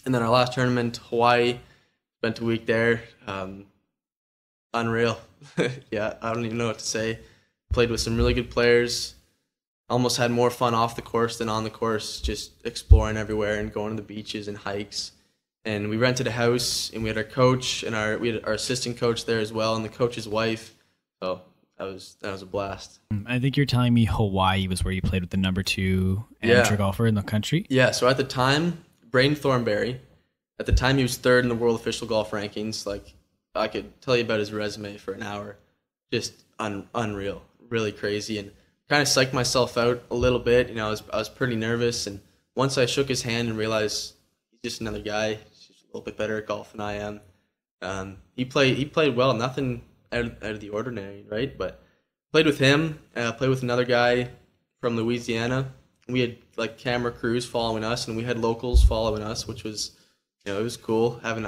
And then our last tournament, Hawaii, spent a week there. Unreal. Yeah, I don't even know what to say. Played with some really good players. Almost had more fun off the course than on the course, just exploring everywhere and going to the beaches and hikes. And we rented a house, and we had our coach and we had our assistant coach there as well, and the coach's wife. So that was a blast. I think you're telling me Hawaii was where you played with the number 2 amateur golfer in the country. Yeah. So at the time, Braden Thornberry, at the time he was 3rd in the world official golf rankings. Like, I could tell you about his resume for an hour. Just unreal. Really crazy, and kind of psyched myself out a little bit. I was pretty nervous, and once I shook his hand and realized he's just another guy, he's just a little bit better at golf than I am. He played well, nothing out of the ordinary, right? But Played with him. Played with another guy from Louisiana. We had like camera crews following us, and we had locals following us, which was, it was cool having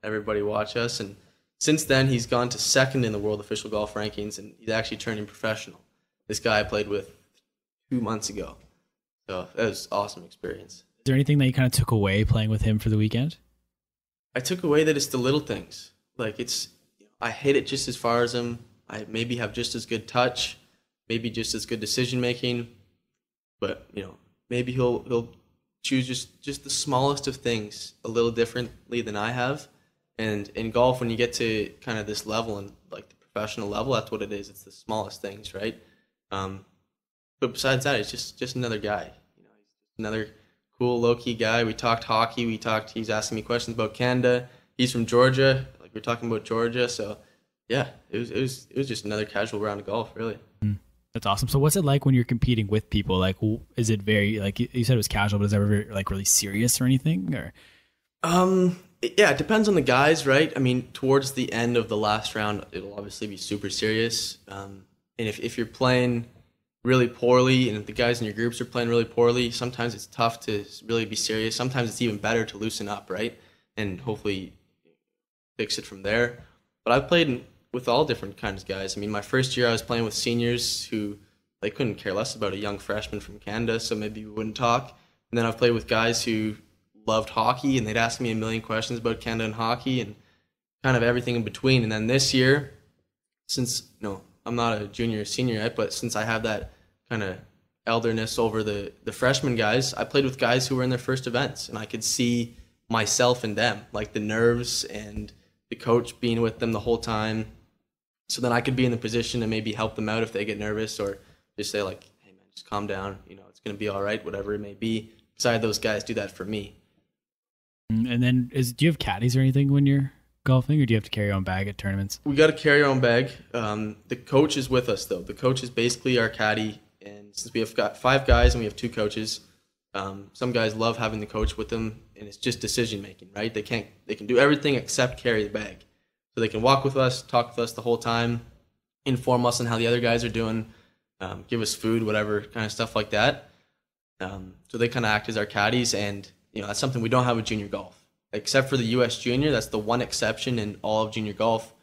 everybody watch us. And since then, he's gone to second in the world official golf rankings, and he's actually turning professional. This guy I played with 2 months ago. So that was an awesome experience. Is there anything that you kind of took away playing with him for the weekend? I took away that it's the little things. Like I hit it just as far as him. I maybe have just as good touch, maybe just as good decision making, but maybe he'll choose just the smallest of things a little differently than I have. And in golf, when you get to kind of this level and like the professional level, that's what it is. It's the smallest things, right? But besides that, it's just another guy. He's another cool, low-key guy. We talked hockey. He's asking me questions about Canada. He's from Georgia. Like, we're talking about Georgia. So, yeah, it was just another casual round of golf, really. That's awesome. So what's it like when you're competing with people? Like, is it very, like you said it was casual, but is it ever like really serious or anything? Or yeah, it depends on the guys, right? I mean, towards the end of the last round, it'll obviously be super serious. And if you're playing really poorly, and if the guys in your groups are playing really poorly, sometimes it's tough to really be serious. Sometimes it's even better to loosen up, right? And hopefully fix it from there. But I've played with all different kinds of guys. I mean, my first year I was playing with seniors who they couldn't care less about a young freshman from Canada, so maybe we wouldn't talk. And then I've played with guys who loved hockey, and they'd ask me a million questions about Canada and hockey and kind of everything in between. And then this year, since I'm not a junior or senior yet, but since I have that kind of elderness over the freshman guys, I played with guys who were in their first events, and I could see myself in them, like the nerves and the coach being with them the whole time. So then I could be in the position to maybe help them out if they get nervous, or just say like, hey man, just calm down. It's going to be all right, whatever it may be. Besides, those guys do that for me. And then do you have caddies or anything when you're golfing, or do you have to carry your own bag at tournaments? We got to carry our own bag. The coach is with us though. The coach is basically our caddy. And since we have got 5 guys and we have 2 coaches, some guys love having the coach with them, and it's just decision making, right? They can do everything except carry the bag. So they can walk with us, talk with us the whole time, inform us on how the other guys are doing, give us food, whatever kind of stuff like that. So they kind of act as our caddies, and that's something we don't have with junior golf, except for the U.S. Junior. That's the one exception in all of junior golf,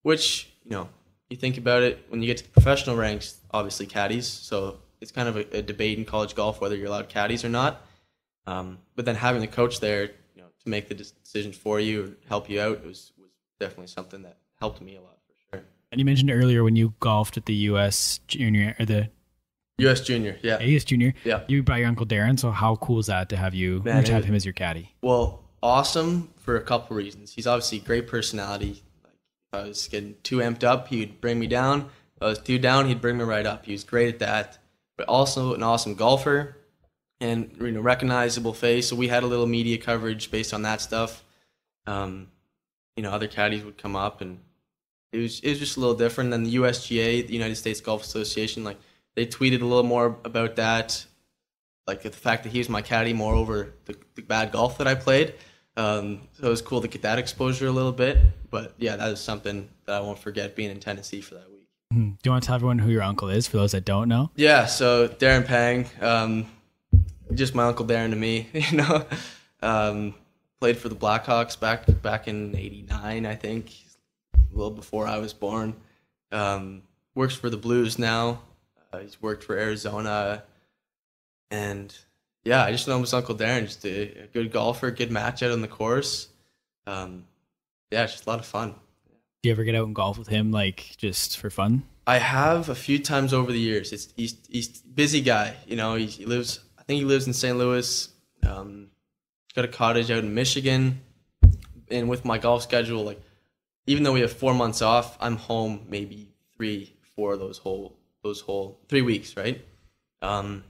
which you think about it, when you get to the professional ranks, obviously caddies. So it's kind of a debate in college golf whether you're allowed caddies or not. But then having the coach there, to make the decisions for you or help you out was definitely something that helped me a lot for sure. And you mentioned earlier when you golfed at the U.S. Junior or the U.S. Junior, yeah. U.S. Junior, yeah. You brought your uncle Darren. So how cool is that to have you to have him as your caddy? Well, awesome for a couple reasons. He's obviously a great personality. Like if I was getting too amped up, he would bring me down. If I was too down, he'd bring me right up. He was great at that. But also an awesome golfer and recognizable face. So we had a little media coverage based on that stuff. Other caddies would come up, and it was just a little different than the USGA, the United States Golf Association. Like they tweeted a little more about that, like the fact that he was my caddy more over the bad golf that I played. So it was cool to get that exposure a little bit. But yeah, that is something that I won't forget being in Tennessee for that week. Do you want to tell everyone who your uncle is for those that don't know? Yeah, so Darren Pang, just my Uncle Darren to me, played for the Blackhawks back in '89, I think, a little before I was born. Works for the Blues now. He's worked for Arizona, and yeah, I just know him as Uncle Darren. Just a good golfer, good match out on the course. Yeah, it's just a lot of fun. Do you ever get out and golf with him, like just for fun? I have a few times over the years. He's a busy guy. He lives. I think he lives in St. Louis. He's got a cottage out in Michigan. And with my golf schedule, like even though we have 4 months off, I'm home maybe 3-4 of those whole 3 weeks, right? So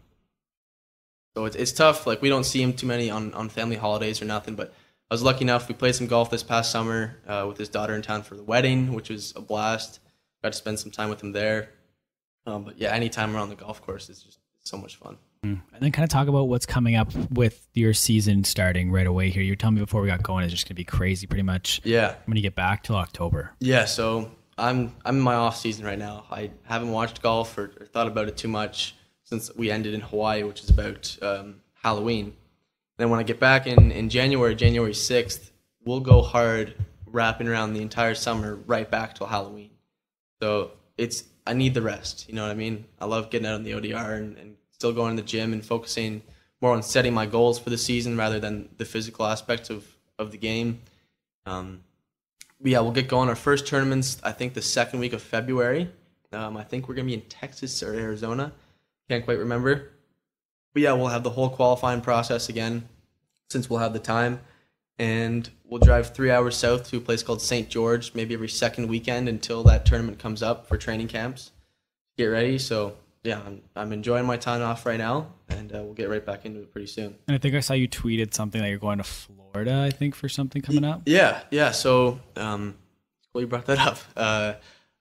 it's tough. Like we don't see him too many on family holidays or nothing. But I was lucky enough. We played some golf this past summer with his daughter in town for the wedding, which was a blast. Got to spend some time with him there. But yeah, anytime around the golf course is just so much fun. And then kind of talk about what's coming up with your season starting right away here. You were telling me before we got going, it's just going to be crazy pretty much. Yeah. When you get back till October. Yeah, so I'm in my off season right now. I haven't watched golf or thought about it too much since we ended in Hawaii, which is about Halloween. Then when I get back in January 6th, we'll go hard wrapping around the entire summer right back till Halloween. So I need the rest. You know what I mean? I love getting out on the ODR and still going to the gym and focusing more on setting my goals for the season rather than the physical aspects of the game. But yeah, we'll get going. Our first tournament's, I think, the second week of February. I think we're going to be in Texas or Arizona. Can't quite remember. But yeah, we'll have the whole qualifying process again since we'll have the time. And we'll drive 3 hours south to a place called St. George, maybe every second weekend until that tournament comes up for training camps. Get ready. So yeah, I'm enjoying my time off right now, and we'll get right back into it pretty soon. And I think I saw you tweeted something that you're going to Florida, I think, for something coming up. Yeah. So, well, you brought that up.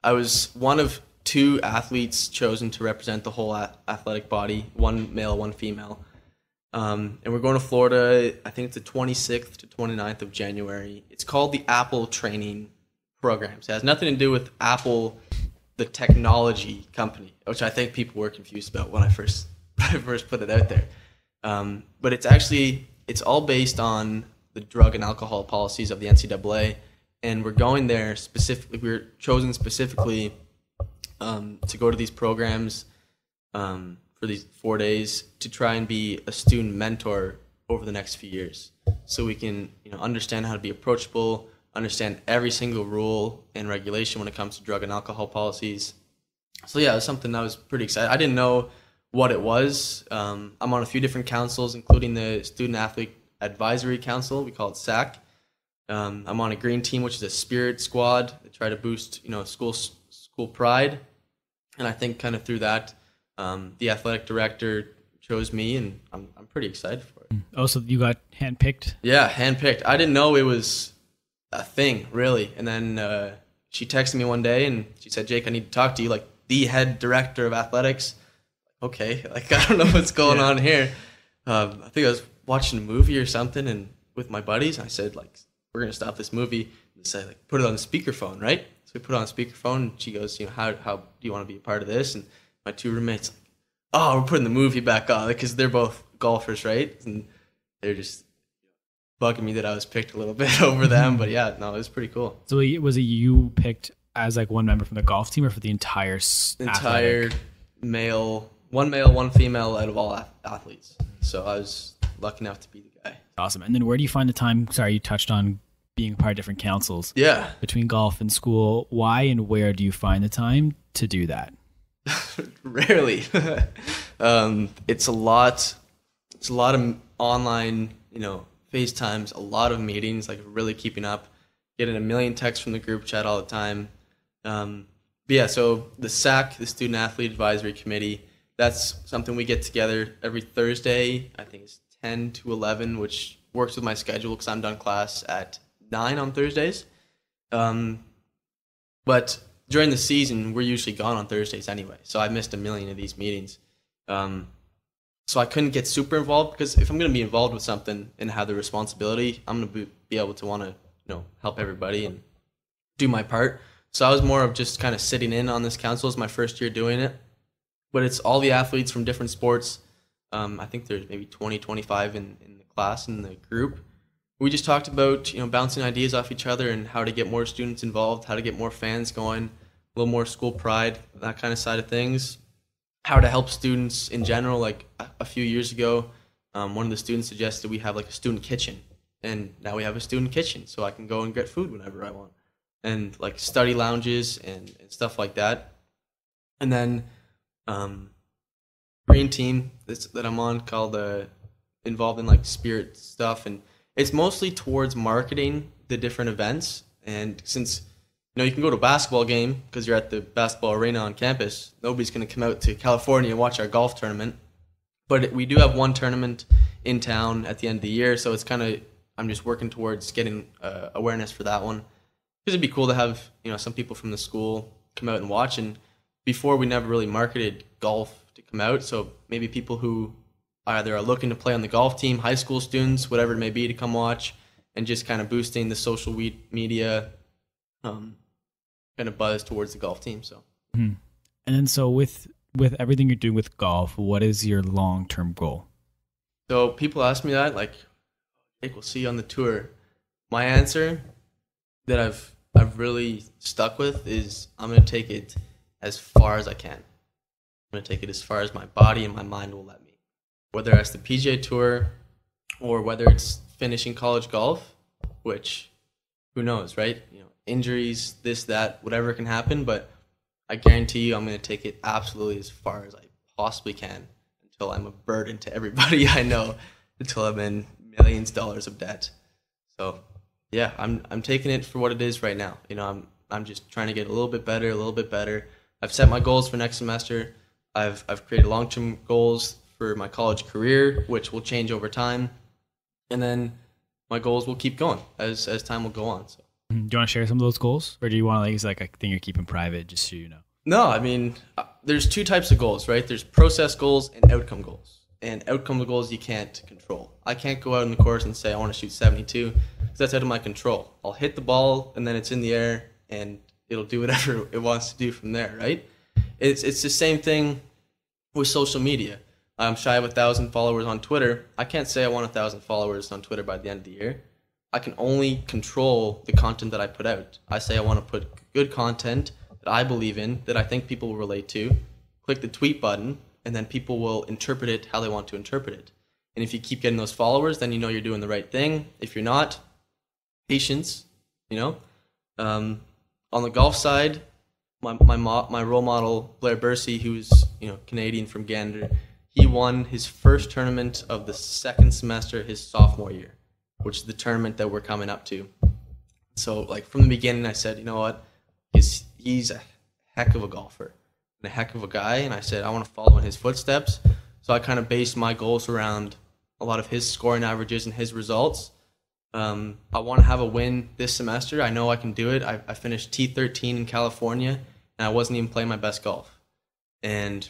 I was one of 2 athletes chosen to represent the whole athletic body, one male, one female. And we're going to Florida. I think it's the 26th to 29th of January. It's called the Apple Training Program. So it has nothing to do with Apple, the technology company, which I think people were confused about when I first put it out there. But it's all based on the drug and alcohol policies of the NCAA, and we're going there specifically. We were chosen specifically to go to these programs for these 4 days to try and be a student mentor over the next few years, so we can understand how to be approachable, understand every single rule and regulation when it comes to drug and alcohol policies. So yeah, it was something I was pretty excited. I didn't know what it was. I'm on a few different councils, including the Student Athlete Advisory Council. We call it SAC. I'm on a green team, which is a spirit squad that try to boost, school pride. And I think kind of through that, the athletic director chose me, and I'm pretty excited for it. Oh, so you got handpicked? Yeah, handpicked. I didn't know it was a thing, really. And then she texted me one day and she said, "Jake, I need to talk to you, like the head director of athletics." Okay, like I don't know what's going on here. I think I was watching a movie or something, and with my buddies, I said, like, we're gonna stop this movie and say, like, put it on speakerphone, right? So we put it on speakerphone, and she goes, how do you want to be a part of this? And my 2 roommates, like, oh, we're putting the movie back on, because they're both golfers, right? And they're just bugging me that I was picked a little bit over them, but yeah, no, it was pretty cool. So was it you picked as like one member from the golf team, or for the entire male, one female out of all athletes? So I was lucky enough to be the guy. Awesome. And then where do you find the time? Sorry, you touched on being a part of different councils. Yeah. Between golf and school, why and where do you find the time to do that? Rarely. It's a lot of online, FaceTimes, a lot of meetings, like really keeping up, getting a million texts from the group chat all the time. But yeah, so the SAC, the Student Athlete Advisory Committee, that's something we get together every Thursday. I think it's 10 to 11, which works with my schedule because I'm done class at 9 on Thursdays. But during the season, we're usually gone on Thursdays anyway, so I missed a million of these meetings. So I couldn't get super involved, because if I'm going to be involved with something and have the responsibility, I'm going to be able to want to help everybody and do my part. So I was more of just kind of sitting in on this council. It's my first year doing it, but it's all the athletes from different sports. I think there's maybe 20, 25 in the class, in the group. We just talked about bouncing ideas off each other and how to get more students involved, how to get more fans going, a little more school pride, that kind of side of things. How to help students in general. Like a few years ago, one of the students suggested we have like a student kitchen, and now we have a student kitchen, so I can go and get food whenever I want, and like study lounges and stuff like that. And then green team that I'm on, called involved in like spirit stuff, and it's mostly towards marketing the different events. And since you can go to a basketball game because you're at the basketball arena on campus, nobody's going to come out to California and watch our golf tournament. But we do have one tournament in town at the end of the year, so it's kind of, I'm just working towards getting awareness for that one, because it'd be cool to have some people from the school come out and watch. And before, we never really marketed golf to come out, so maybe people who either are looking to play on the golf team, high school students, whatever it may be, to come watch, and just kind of boosting the social media kind of buzz towards the golf team. So, And then so with everything you're doing with golf, what is your long-term goal? so people ask me that, like, Jake, we'll see you on the tour. My answer that I've really stuck with is I'm going to take it as far as I can. I'm going to take it as far as my body and my mind will let me. Whether that's the PGA Tour or whether it's finishing college golf, which who knows, right? Injuries, this, that, whatever can happen, but I guarantee you I'm going to take it absolutely as far as I possibly can until I'm a burden to everybody I know, until I'm in millions of dollars of debt. So, yeah, I'm taking it for what it is right now. I'm just trying to get a little bit better. I've set my goals for next semester. I've created long-term goals for my college career, which will change over time. And then my goals will keep going as time will go on. So. Do you want to share some of those goals, or do you want to it's like a thing you're keeping private, just so you know? No, I mean, there's two types of goals, right? There's process goals and outcome goals. And outcome goals you can't control. I can't go out in the course and say I want to shoot 72 because that's out of my control. I'll hit the ball and then it's in the air and it'll do whatever it wants to do from there, right? It's the same thing with social media. I'm shy of 1,000 followers on Twitter. I can't say I want 1,000 followers on Twitter by the end of the year. I can only control the content that I put out. I say I want to put good content that I believe in, that I think people will relate to. Click the tweet button, and then people will interpret it how they want to interpret it. And if you keep getting those followers, then you know you're doing the right thing. If you're not, patience, On the golf side, my role model, Blair Bursey, who's Canadian from Gander, he won his first tournament of the second semester his sophomore year, which is the tournament that we're coming up to. So, like, from the beginning, I said, you know what, he's a heck of a golfer and a heck of a guy, and I said I want to follow in his footsteps. So I kind of based my goals around a lot of his scoring averages and his results. I want to have a win this semester. I know I can do it. I finished T13 in California, and I wasn't even playing my best golf. And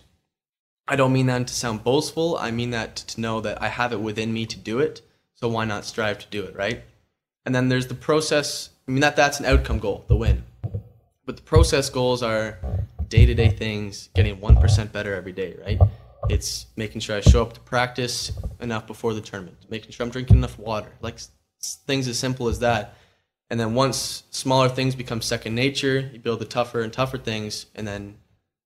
I don't mean that to sound boastful. I mean that to know that I have it within me to do it. So why not strive to do it, right? And then there's the process. I mean, that's an outcome goal, the win. But the process goals are day-to-day things, getting 1% better every day, right? It's making sure I show up to practice enough before the tournament, making sure I'm drinking enough water, like things as simple as that. And then once smaller things become second nature, you build the tougher and tougher things, and then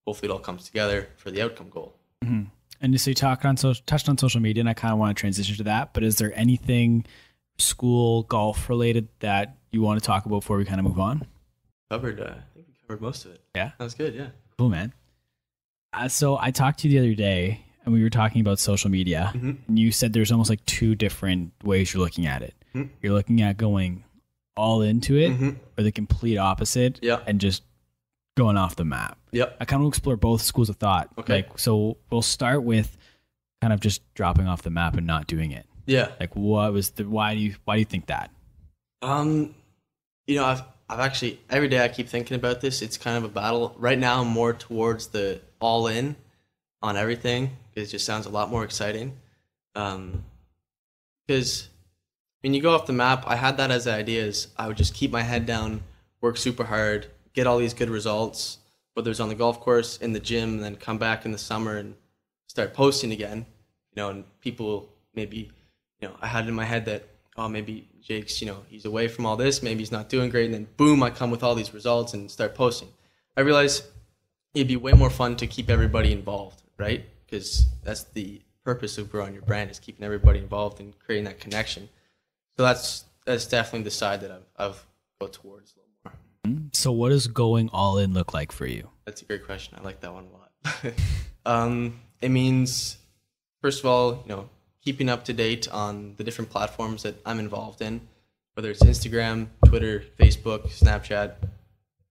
hopefully it all comes together for the outcome goal. Mm-hmm. And so you touched on social media, and I kind of want to transition to that, but is there anything school golf related that you want to talk about before we kind of move on? I think we covered most of it. Yeah? That was good, yeah. Cool, man. So I talked to you the other day, and we were talking about social media, and you said there's almost like two different ways you're looking at it. Mm-hmm. You're looking at going all into it, or the complete opposite, and just going off the map. Yep. I kind of explore both schools of thought. Okay. So we'll start with kind of just dropping off the map and not doing it. Yeah. Why do you think that? I've actually, every day I keep thinking about this. It's kind of a battle. Right now I'm more towards the all in on everything. It just sounds a lot more exciting. Because when you go off the map, I had that as the idea is I would just keep my head down, work super hard, get all these good results, whether it's on the golf course, in the gym, and then come back in the summer and start posting again. And people maybe, I had in my head that, oh, maybe Jake's, he's away from all this, maybe he's not doing great, and then boom, I come with all these results and start posting. I realized it'd be way more fun to keep everybody involved, right? Because that's the purpose of growing your brand, is keeping everybody involved and creating that connection. So that's definitely the side that I've go towards a little more. So what does going all in look like for you? That's a great question. I like that one a lot. It means, first of all, keeping up to date on the different platforms that I'm involved in, whether it's Instagram, Twitter, Facebook, Snapchat.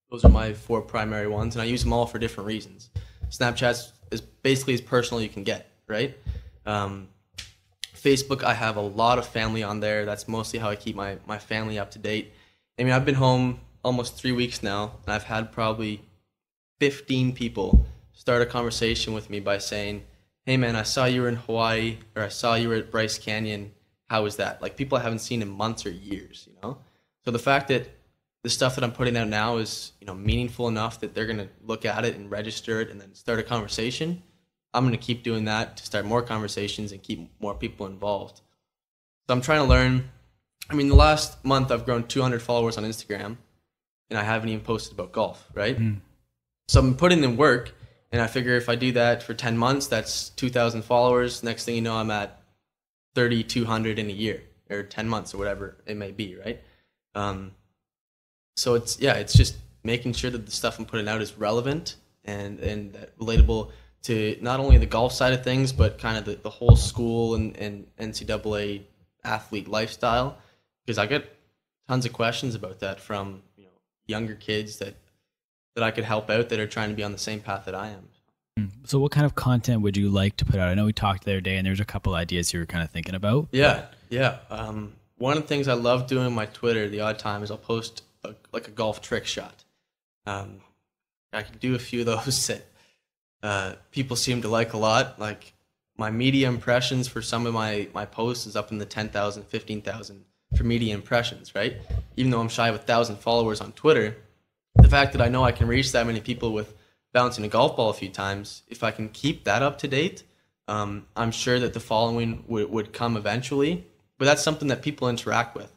Those are my 4 primary ones, and I use them all for different reasons. Snapchat is basically as personal you can get, right? Facebook, I have a lot of family on there. That's mostly how I keep my family up to date. I mean, I've been home almost 3 weeks now, and I've had probably 15 people start a conversation with me by saying, hey man, I saw you were in Hawaii, or I saw you were at Bryce Canyon. How was that? Like, people I haven't seen in months or years, So the fact that the stuff that I'm putting out now is, meaningful enough that they're going to look at it and register it and then start a conversation, I'm going to keep doing that to start more conversations and keep more people involved. So I'm trying to learn. I mean, the last month I've grown 200 followers on Instagram, and I haven't even posted about golf, right? So I'm putting in work, and I figure if I do that for 10 months, that's 2,000 followers. Next thing you know, I'm at 3,200 in a year, or 10 months, or whatever it may be, right? So it's just making sure that the stuff I'm putting out is relevant and that relatable to not only the golf side of things, but kind of the whole school and NCAA athlete lifestyle. Because I get tons of questions about that from younger kids that I could help out that are trying to be on the same path that I am. So what kind of content would you like to put out? I know we talked the other day and there's a couple ideas you were kind of thinking about. Yeah. One of the things I love doing on my Twitter the odd time is I'll post a golf trick shot. I can do a few of those that people seem to like a lot. Like my media impressions for some of my posts is up in the 10,000, 15,000 for media impressions, right? Even though I'm shy of 1,000 followers on Twitter, the fact that I know I can reach that many people with bouncing a golf ball a few times, if I can keep that up to date, I'm sure that the following would come eventually. But that's something that people interact with.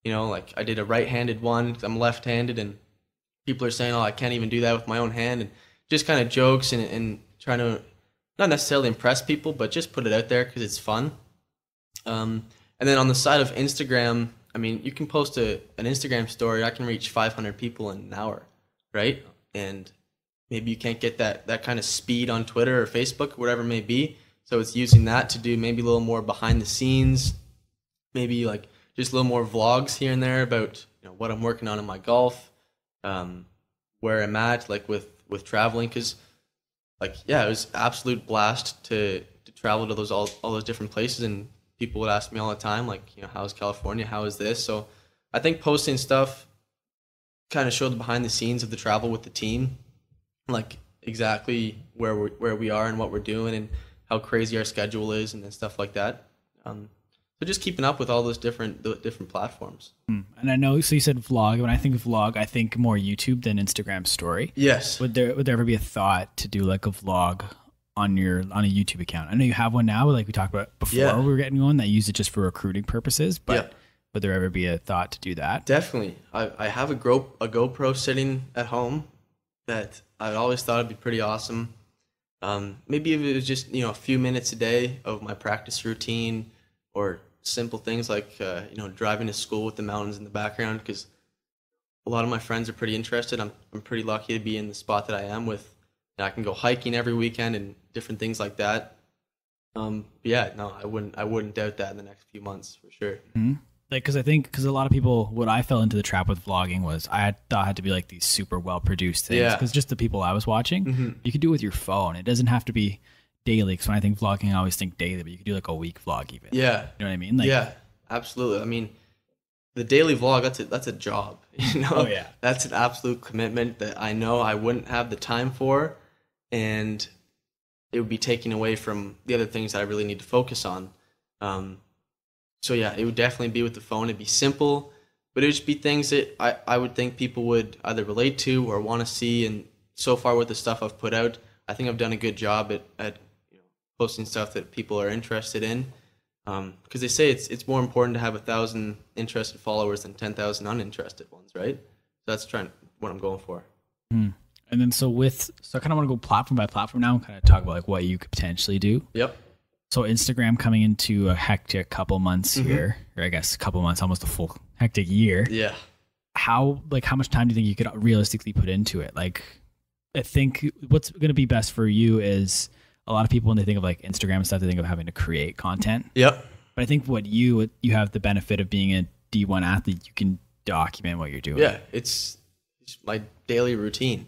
Like I did a right-handed one, 'cause I'm left-handed, and people are saying, oh, I can't even do that with my own hand, and just kind of jokes and trying to not necessarily impress people, but just put it out there because it's fun. And then on the side of Instagram, I mean, you can post an Instagram story. I can reach 500 people in an hour, right? And maybe you can't get that kind of speed on Twitter or Facebook or whatever it may be. So it's using that to do maybe a little more behind the scenes, maybe like just a little more vlogs here and there about what I'm working on in my golf, where I'm at, like with traveling, because it was absolute blast to travel to all those different places, and people would ask me all the time, like, how's California? How is this? So I think posting stuff kind of showed the behind the scenes of the travel with the team, like exactly where we are and what we're doing and how crazy our schedule is and stuff like that. So just keeping up with all those different platforms. And I know, so you said vlog. When I think of vlog, I think more YouTube than Instagram story. Yes. Would there ever be a thought to do like a vlog on a YouTube account? I know you have one now, like we talked about before we were getting one, that use it just for recruiting purposes, but would there ever be a thought to do that? Definitely. I have a GoPro sitting at home that I always thought would be pretty awesome. Maybe if it was just, a few minutes a day of my practice routine, or simple things like, driving to school with the mountains in the background, because a lot of my friends are pretty interested. I'm pretty lucky to be in the spot that I am with. I can go hiking every weekend and different things like that. I wouldn't doubt that in the next few months for sure. Mm-hmm. Like, because a lot of people, what I fell into the trap with vlogging was I thought it had to be like these super well produced things. Because just the people I was watching, you could do it with your phone. It doesn't have to be daily. Because when I think vlogging, I always think daily, but you could do like a week vlog even. Yeah, you know what I mean? Like, yeah, absolutely. I mean, the daily vlog, that's a job. Oh yeah, that's an absolute commitment that I know I wouldn't have the time for. And it would be taken away from the other things that I really need to focus on. So yeah, it would definitely be with the phone. It'd be simple, but it would just be things that I would think people would either relate to or want to see. And so far with the stuff I've put out, I think I've done a good job at posting stuff that people are interested in. Because they say it's more important to have 1,000 interested followers than 10,000 uninterested ones, right? So that's what I'm going for. And then so I kind of want to go platform by platform now and kind of talk about like what you could potentially do. Yep. So Instagram coming into a hectic couple months here, or I guess a couple months, almost a full hectic year. Yeah. How much time do you think you could realistically put into it? Like, I think what's going to be best for you is a lot of people, when they think of like Instagram and stuff, they think of having to create content. Yep. But I think what you have the benefit of being a D1 athlete, you can document what you're doing. Yeah. It's my daily routine.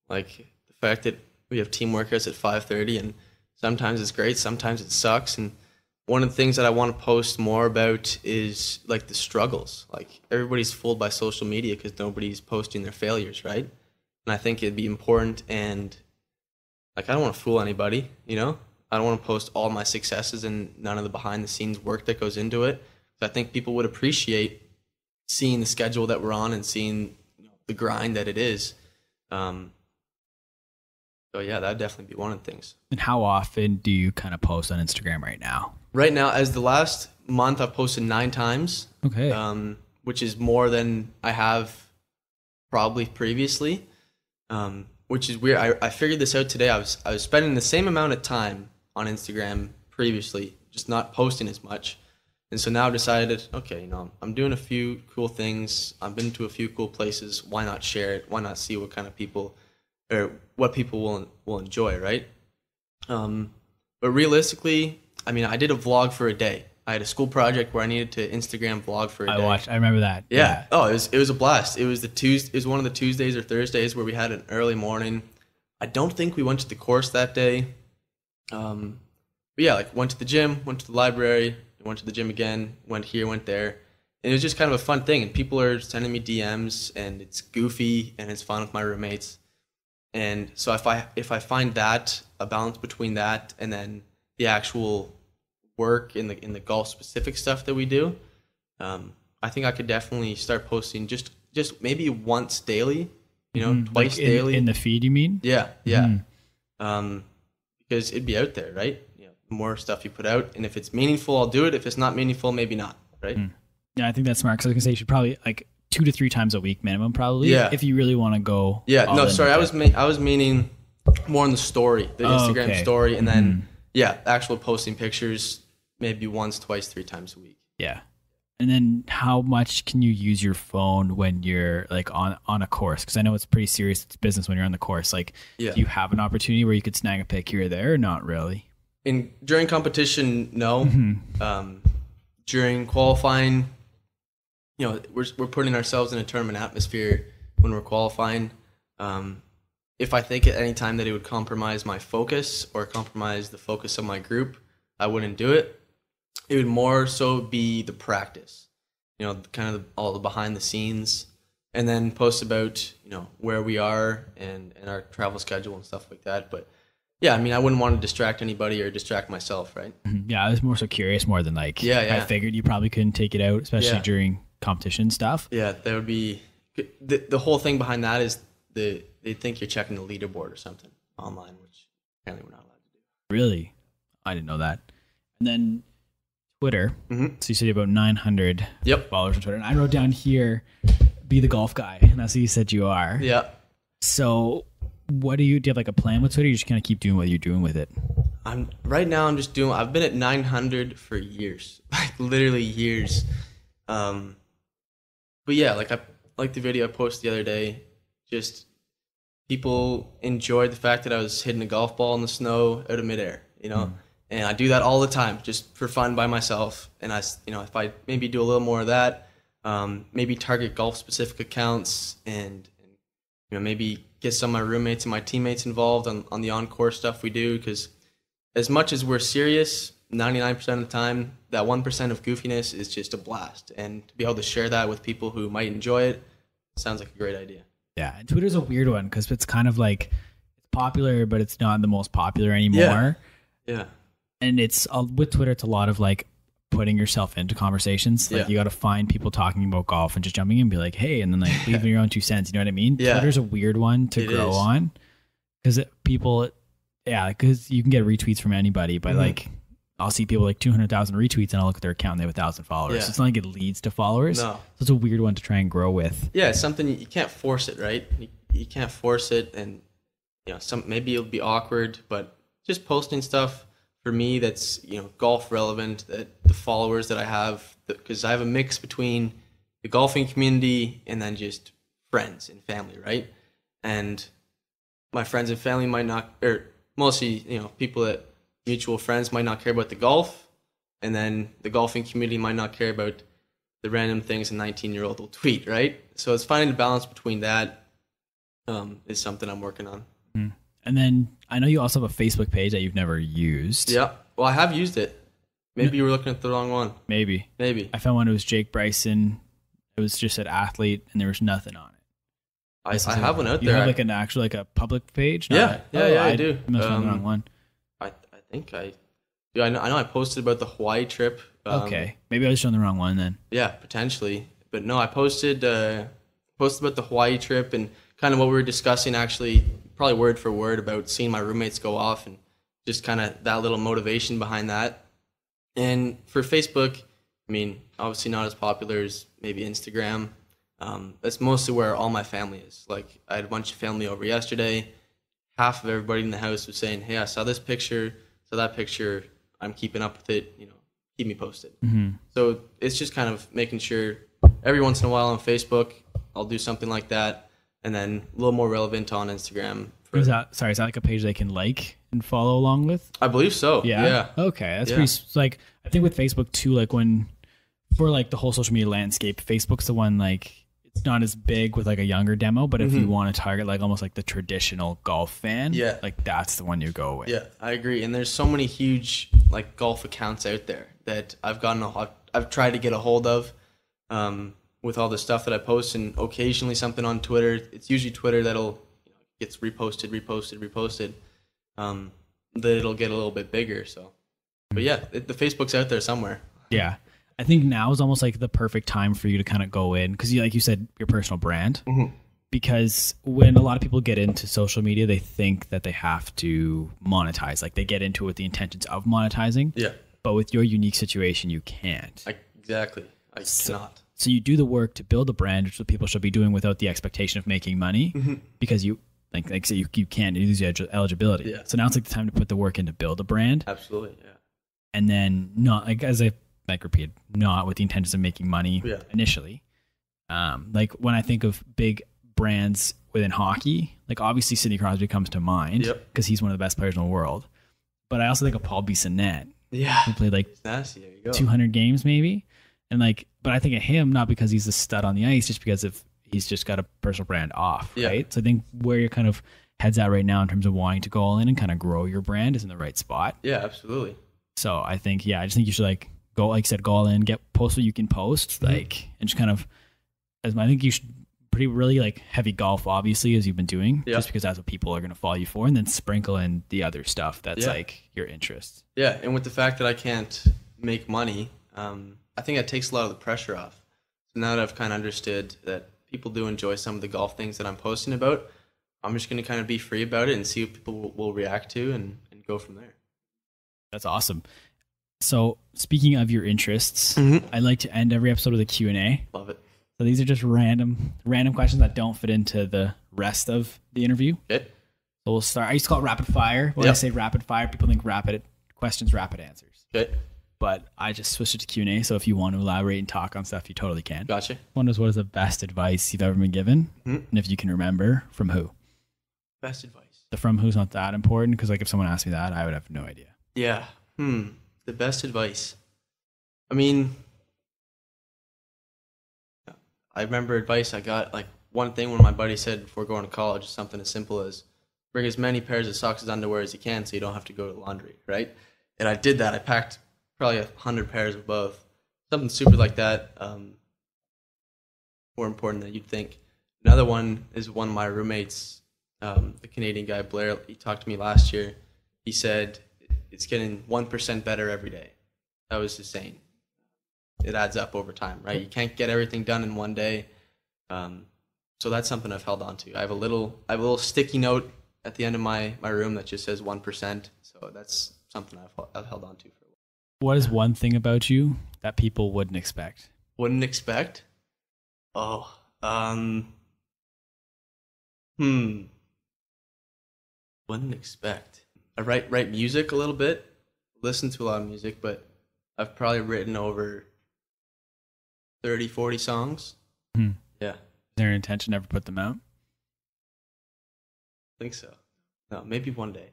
Like the fact that we have team workouts at 5:30, and sometimes it's great, sometimes it sucks. And one of the things that I want to post more about is like the struggles. Like everybody's fooled by social media because nobody's posting their failures, right? And I think it'd be important, and like I don't want to fool anybody, I don't want to post all my successes and none of the behind the scenes work that goes into it. So I think people would appreciate seeing the schedule that we're on and seeing the grind that it is. So yeah, that'd definitely be one of the things. And how often do you kind of post on Instagram right now? Right now, as the last month, I've posted 9 times. Okay. Which is more than I have probably previously. Which is weird. I figured this out today. I was spending the same amount of time on Instagram previously, just not posting as much. And so now I've decided, okay, you know, I'm doing a few cool things. I've been to a few cool places. Why not share it? Why not see what kind of people, or what people will enjoy, right? But realistically, I mean, I did a vlog for a day. I had a school project where I needed to Instagram vlog for a day. I remember that. Yeah. Oh, it was a blast. It was it was one of the Tuesdays or Thursdays where we had an early morning. I don't think we went to the course that day. But yeah, like went to the gym, went to the library, went to the gym again, went here, went there. And it was just kind of a fun thing. And people are sending me DMs, and it's goofy and it's fun with my roommates. And so if I find that, a balance between that and then the actual work in the golf specific stuff that we do, I think I could definitely start posting just maybe once daily, you know, twice like daily. In the feed, you mean? Yeah. Because it'd be out there, right? You know, the more stuff you put out, and if it's meaningful, I'll do it. If it's not meaningful, maybe not, right? Yeah, I think that's smart, because I was going to say you should probably like 2 to 3 times a week minimum, probably. Yeah. If you really want to go. Yeah. No, sorry. I was meaning more on the story, the Instagram story, and then actual posting pictures maybe once, twice, 3 times a week. Yeah. And then how much can you use your phone when you're like on a course? Because I know it's pretty serious. It's business when you're on the course. Like, do you have an opportunity where you could snag a pic here or there, or not really? During competition, no. During qualifying, you know, we're putting ourselves in a tournament atmosphere when we're qualifying. If I think at any time that it would compromise my focus or compromise the focus of my group, I wouldn't do it. It would more so be the practice, you know, kind of all the behind the scenes, and then post about, you know, where we are and our travel schedule and stuff like that. But yeah, I mean, I wouldn't want to distract anybody or distract myself, right? Yeah, I was more so curious more than like, I figured you probably couldn't take it out, especially during competition stuff. Yeah, that would be, the whole thing behind that is they think you're checking the leaderboard or something online, which apparently we're not allowed to do. Really? I didn't know that. And then Twitter. So you said you have about 900 followers on Twitter. And I wrote down here, be the golf guy. And that's what you said you are. Yeah. So do you have like a plan with Twitter? You just kind of keep doing what you're doing with it? Right now I'm just doing, I've been at 900 for years, like literally years. But yeah, like the video I posted the other day, just people enjoyed the fact that I was hitting a golf ball in the snow out of midair, you know? And I do that all the time, just for fun by myself. And if I maybe do a little more of that, maybe target golf specific accounts, and you know, maybe get some of my roommates and my teammates involved on the on-course stuff we do. Because as much as we're serious, 99% of the time, that 1% of goofiness is just a blast. And to be able to share that with people who might enjoy it sounds like a great idea. Yeah, and Twitter's a weird one because it's kind of like it's popular, but it's not the most popular anymore. Yeah. And it's with Twitter, it's a lot of like putting yourself into conversations. Like you got to find people talking about golf and just jumping in and be like, hey, and then like leaving your own 2 cents. You know what I mean? Yeah. Twitter's a weird one to grow on because because you can get retweets from anybody, but like I'll see people like 200,000 retweets and I'll look at their account and they have 1,000 followers. So it's not like it leads to followers. No. So it's a weird one to try and grow with. Yeah, it's something you can't force it, right? You can't force it, and you know, maybe it'll be awkward, but just posting stuff for me that's, you know, golf relevant, that the followers that I have, because I have a mix between the golfing community and then just friends and family, right? And my friends and family might not, or mostly, you know, people that mutual friends might not care about the golf, and then the golfing community might not care about the random things a 19-year-old will tweet, right? So it's finding the balance between that is something I'm working on. And then I know you also have a Facebook page that you've never used. Yeah. Well, I have used it. Maybe you were looking at the wrong one. Maybe. I found one. It was Jake Bryson. It was just an athlete, and there was nothing on it. I have one out there. You have like an actual, like a public page? I do. I must have the wrong one. I think I do. I know I posted about the Hawaii trip. Okay. Maybe I was showing the wrong one then. Yeah, potentially. But no, I posted posted about the Hawaii trip and kind of what we were discussing, actually, probably word for word, about seeing my roommates go off and just kind of that little motivation behind that. And for Facebook, I mean, obviously not as popular as maybe Instagram. That's mostly where all my family is. Like, I had a bunch of family over yesterday. Half of everybody in the house was saying, hey, I saw this picture, saw that picture. I'm keeping up with it, keep me posted. So it's just kind of making sure every once in a while on Facebook, I'll do something like that. And then a little more relevant on Instagram. Is that like a page they can like and follow along with? I believe so. Yeah. Okay. That's pretty, like, I think with Facebook too, like for like the whole social media landscape, Facebook's the one, like, it's not as big with like a younger demo, but if you want to target like almost like the traditional golf fan, like that's the one you go with. Yeah, I agree. And there's so many huge like golf accounts out there that I've tried to get a hold of with all the stuff that I post, and occasionally something on Twitter. It's usually Twitter that'll gets reposted, that it'll get a little bit bigger. So, but yeah, the Facebook's out there somewhere. Yeah. I think now is almost like the perfect time for you to kind of go in, because like you said, your personal brand. Because when a lot of people get into social media, they think that they have to monetize. Like, they get into it with the intentions of monetizing. Yeah. But with your unique situation, you can't. Exactly. I cannot. So you do the work to build a brand, which is what people should be doing without the expectation of making money, because you like say you can't lose your eligibility. Yeah. So now it's like the time to put the work in to build a brand. Absolutely. Yeah. And then not like, as I repeat, not with the intentions of making money initially. Like, when I think of big brands within hockey, like obviously Sidney Crosby comes to mind because he's one of the best players in the world. But I also think of Paul Bissonnette. Yeah. Who played like There you go. 200 games maybe. And like, but I think of him not because he's a stud on the ice, just because he's just got a personal brand off, right? So I think where your kind of head's at right now in terms of wanting to go all in and kind of grow your brand is in the right spot. Yeah, absolutely. So I think, I just think you should like go, like I said, go all in, post what you can post, like, and just kind of, I think you should really like heavy golf, obviously, as you've been doing, just because that's what people are going to follow you for, and then sprinkle in the other stuff that's like your interests. Yeah. And with the fact that I can't make money, I think that takes a lot of the pressure off. So now that I've kind of understood that people do enjoy some of the golf things that I'm posting about, I'm just going to kind of be free about it and see what people will react to and go from there. That's awesome. So speaking of your interests, I like to end every episode with a Q&A. Love it. So these are just random questions that don't fit into the rest of the interview. Okay. So we'll start. I used to call it rapid fire. When I say rapid fire, people think rapid questions, rapid answers. Okay. But I just switched it to Q&A. So if you want to elaborate and talk on stuff, you totally can. Gotcha. One is, what is the best advice you've ever been given? And if you can remember, from who? Best advice. The from who's not that important, because like if someone asked me that, I would have no idea. Yeah. The best advice. I mean, I remember advice I got, like one thing when my buddy said before going to college is something as simple as bring as many pairs of socks and underwear as you can so you don't have to go to the laundry, right? And I did that. I packed probably 100 pairs of both. Something stupid like that. More important than you'd think. Another one is one of my roommates, the Canadian guy, Blair. He talked to me last year. He said it's getting 1% better every day. That was his saying. It adds up over time, right? You can't get everything done in one day. So that's something I've held on to. I have a little sticky note at the end of my room that just says 1%. So that's something I've held on to for a while. What is one thing about you that people wouldn't expect? Wouldn't expect? Oh, wouldn't expect. I write music a little bit, listen to a lot of music, but I've probably written over 30, 40 songs. Yeah. Is there an intention to ever put them out? I think so. No, maybe one day.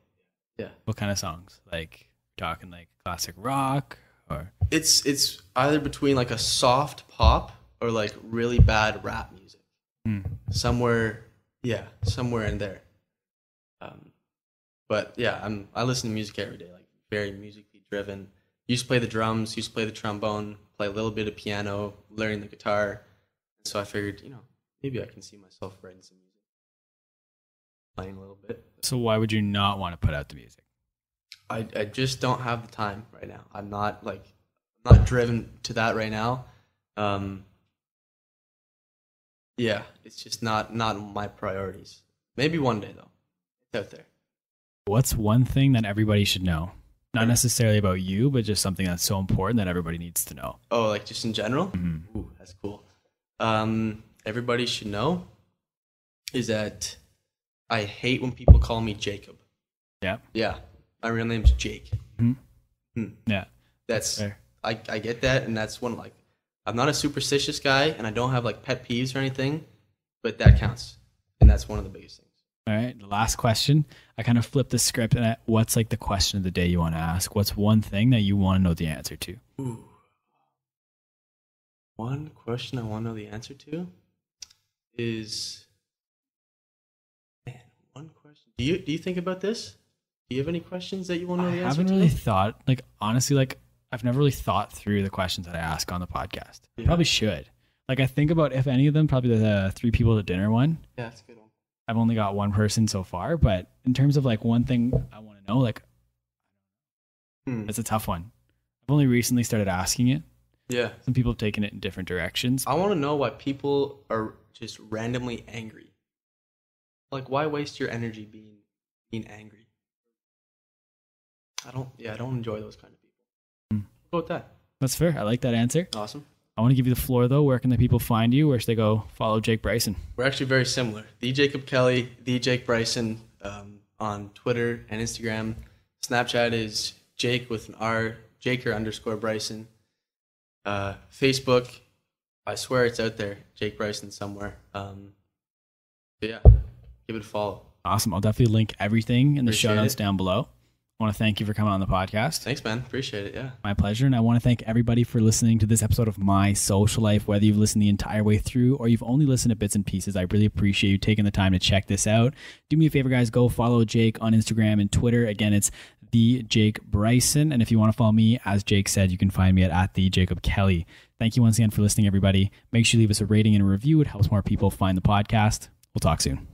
Yeah. What kind of songs? Like, talking like classic rock, or? It's either between like a soft pop or like really bad rap music. Somewhere in there. But yeah, I listen to music every day, like very musically driven. Used to play the drums, used to play the trombone, play a little bit of piano, learning the guitar. And so I figured, maybe I can see myself writing some music, playing a little bit. So why would you not want to put out the music? I just don't have the time right now. I'm not driven to that right now. Yeah, it's just not my priorities. Maybe one day though. It's out there. What's one thing that everybody should know? Not necessarily about you, but just something that's so important that everybody needs to know. Oh, like just in general? Mm-hmm. Ooh, that's cool. Everybody should know is that I hate when people call me Jacob. Yeah. Yeah. My real name's Jake. Mm-hmm. Yeah. That's fair. I get that, and that's one, like, I'm not a superstitious guy and I don't have like pet peeves or anything, but that counts. And that's one of the biggest things. All right. The last question. I kind of flipped the script, and what's like the question of the day you want to ask? What's one thing that you want to know the answer to? Ooh. One question I want to know the answer to is, man, one question. Do you think about this? Do you have any questions that you want to know the answer to? I haven't really thought, like, honestly, like, I've never really thought through the questions that I ask on the podcast. Yeah. Probably should. Like, I think about, if any of them, probably the 3 people to dinner one. Yeah, that's a good one. I've only got one person so far, but in terms of like one thing I want to know, like, it's a tough one. I've only recently started asking it. Yeah. Some people have taken it in different directions. I want to know why people are just randomly angry. Like, why waste your energy being angry? I don't enjoy those kind of people. How about that? That's fair. I like that answer. Awesome. I want to give you the floor though. Where can the people find you? Where should they go follow Jake Bryson? We're actually very similar. The Jacob Kelly, the Jake Bryson, on Twitter and Instagram. Snapchat is Jake with an R, Jaker_Bryson. Facebook, I swear it's out there, Jake Bryson somewhere. But yeah, give it a follow. Awesome. I'll definitely link everything in the Appreciate show notes it. down below. I want to thank you for coming on the podcast. Thanks, man. Appreciate it. Yeah. My pleasure. And I want to thank everybody for listening to this episode of My Social Life, whether you've listened the entire way through or you've only listened to bits and pieces. I really appreciate you taking the time to check this out. Do me a favor, guys. Go follow Jake on Instagram and Twitter. Again, it's the Jake Bryson. And if you want to follow me, as Jake said, you can find me at the Jacob Kelly. Thank you once again for listening, everybody. Make sure you leave us a rating and a review. It helps more people find the podcast. We'll talk soon.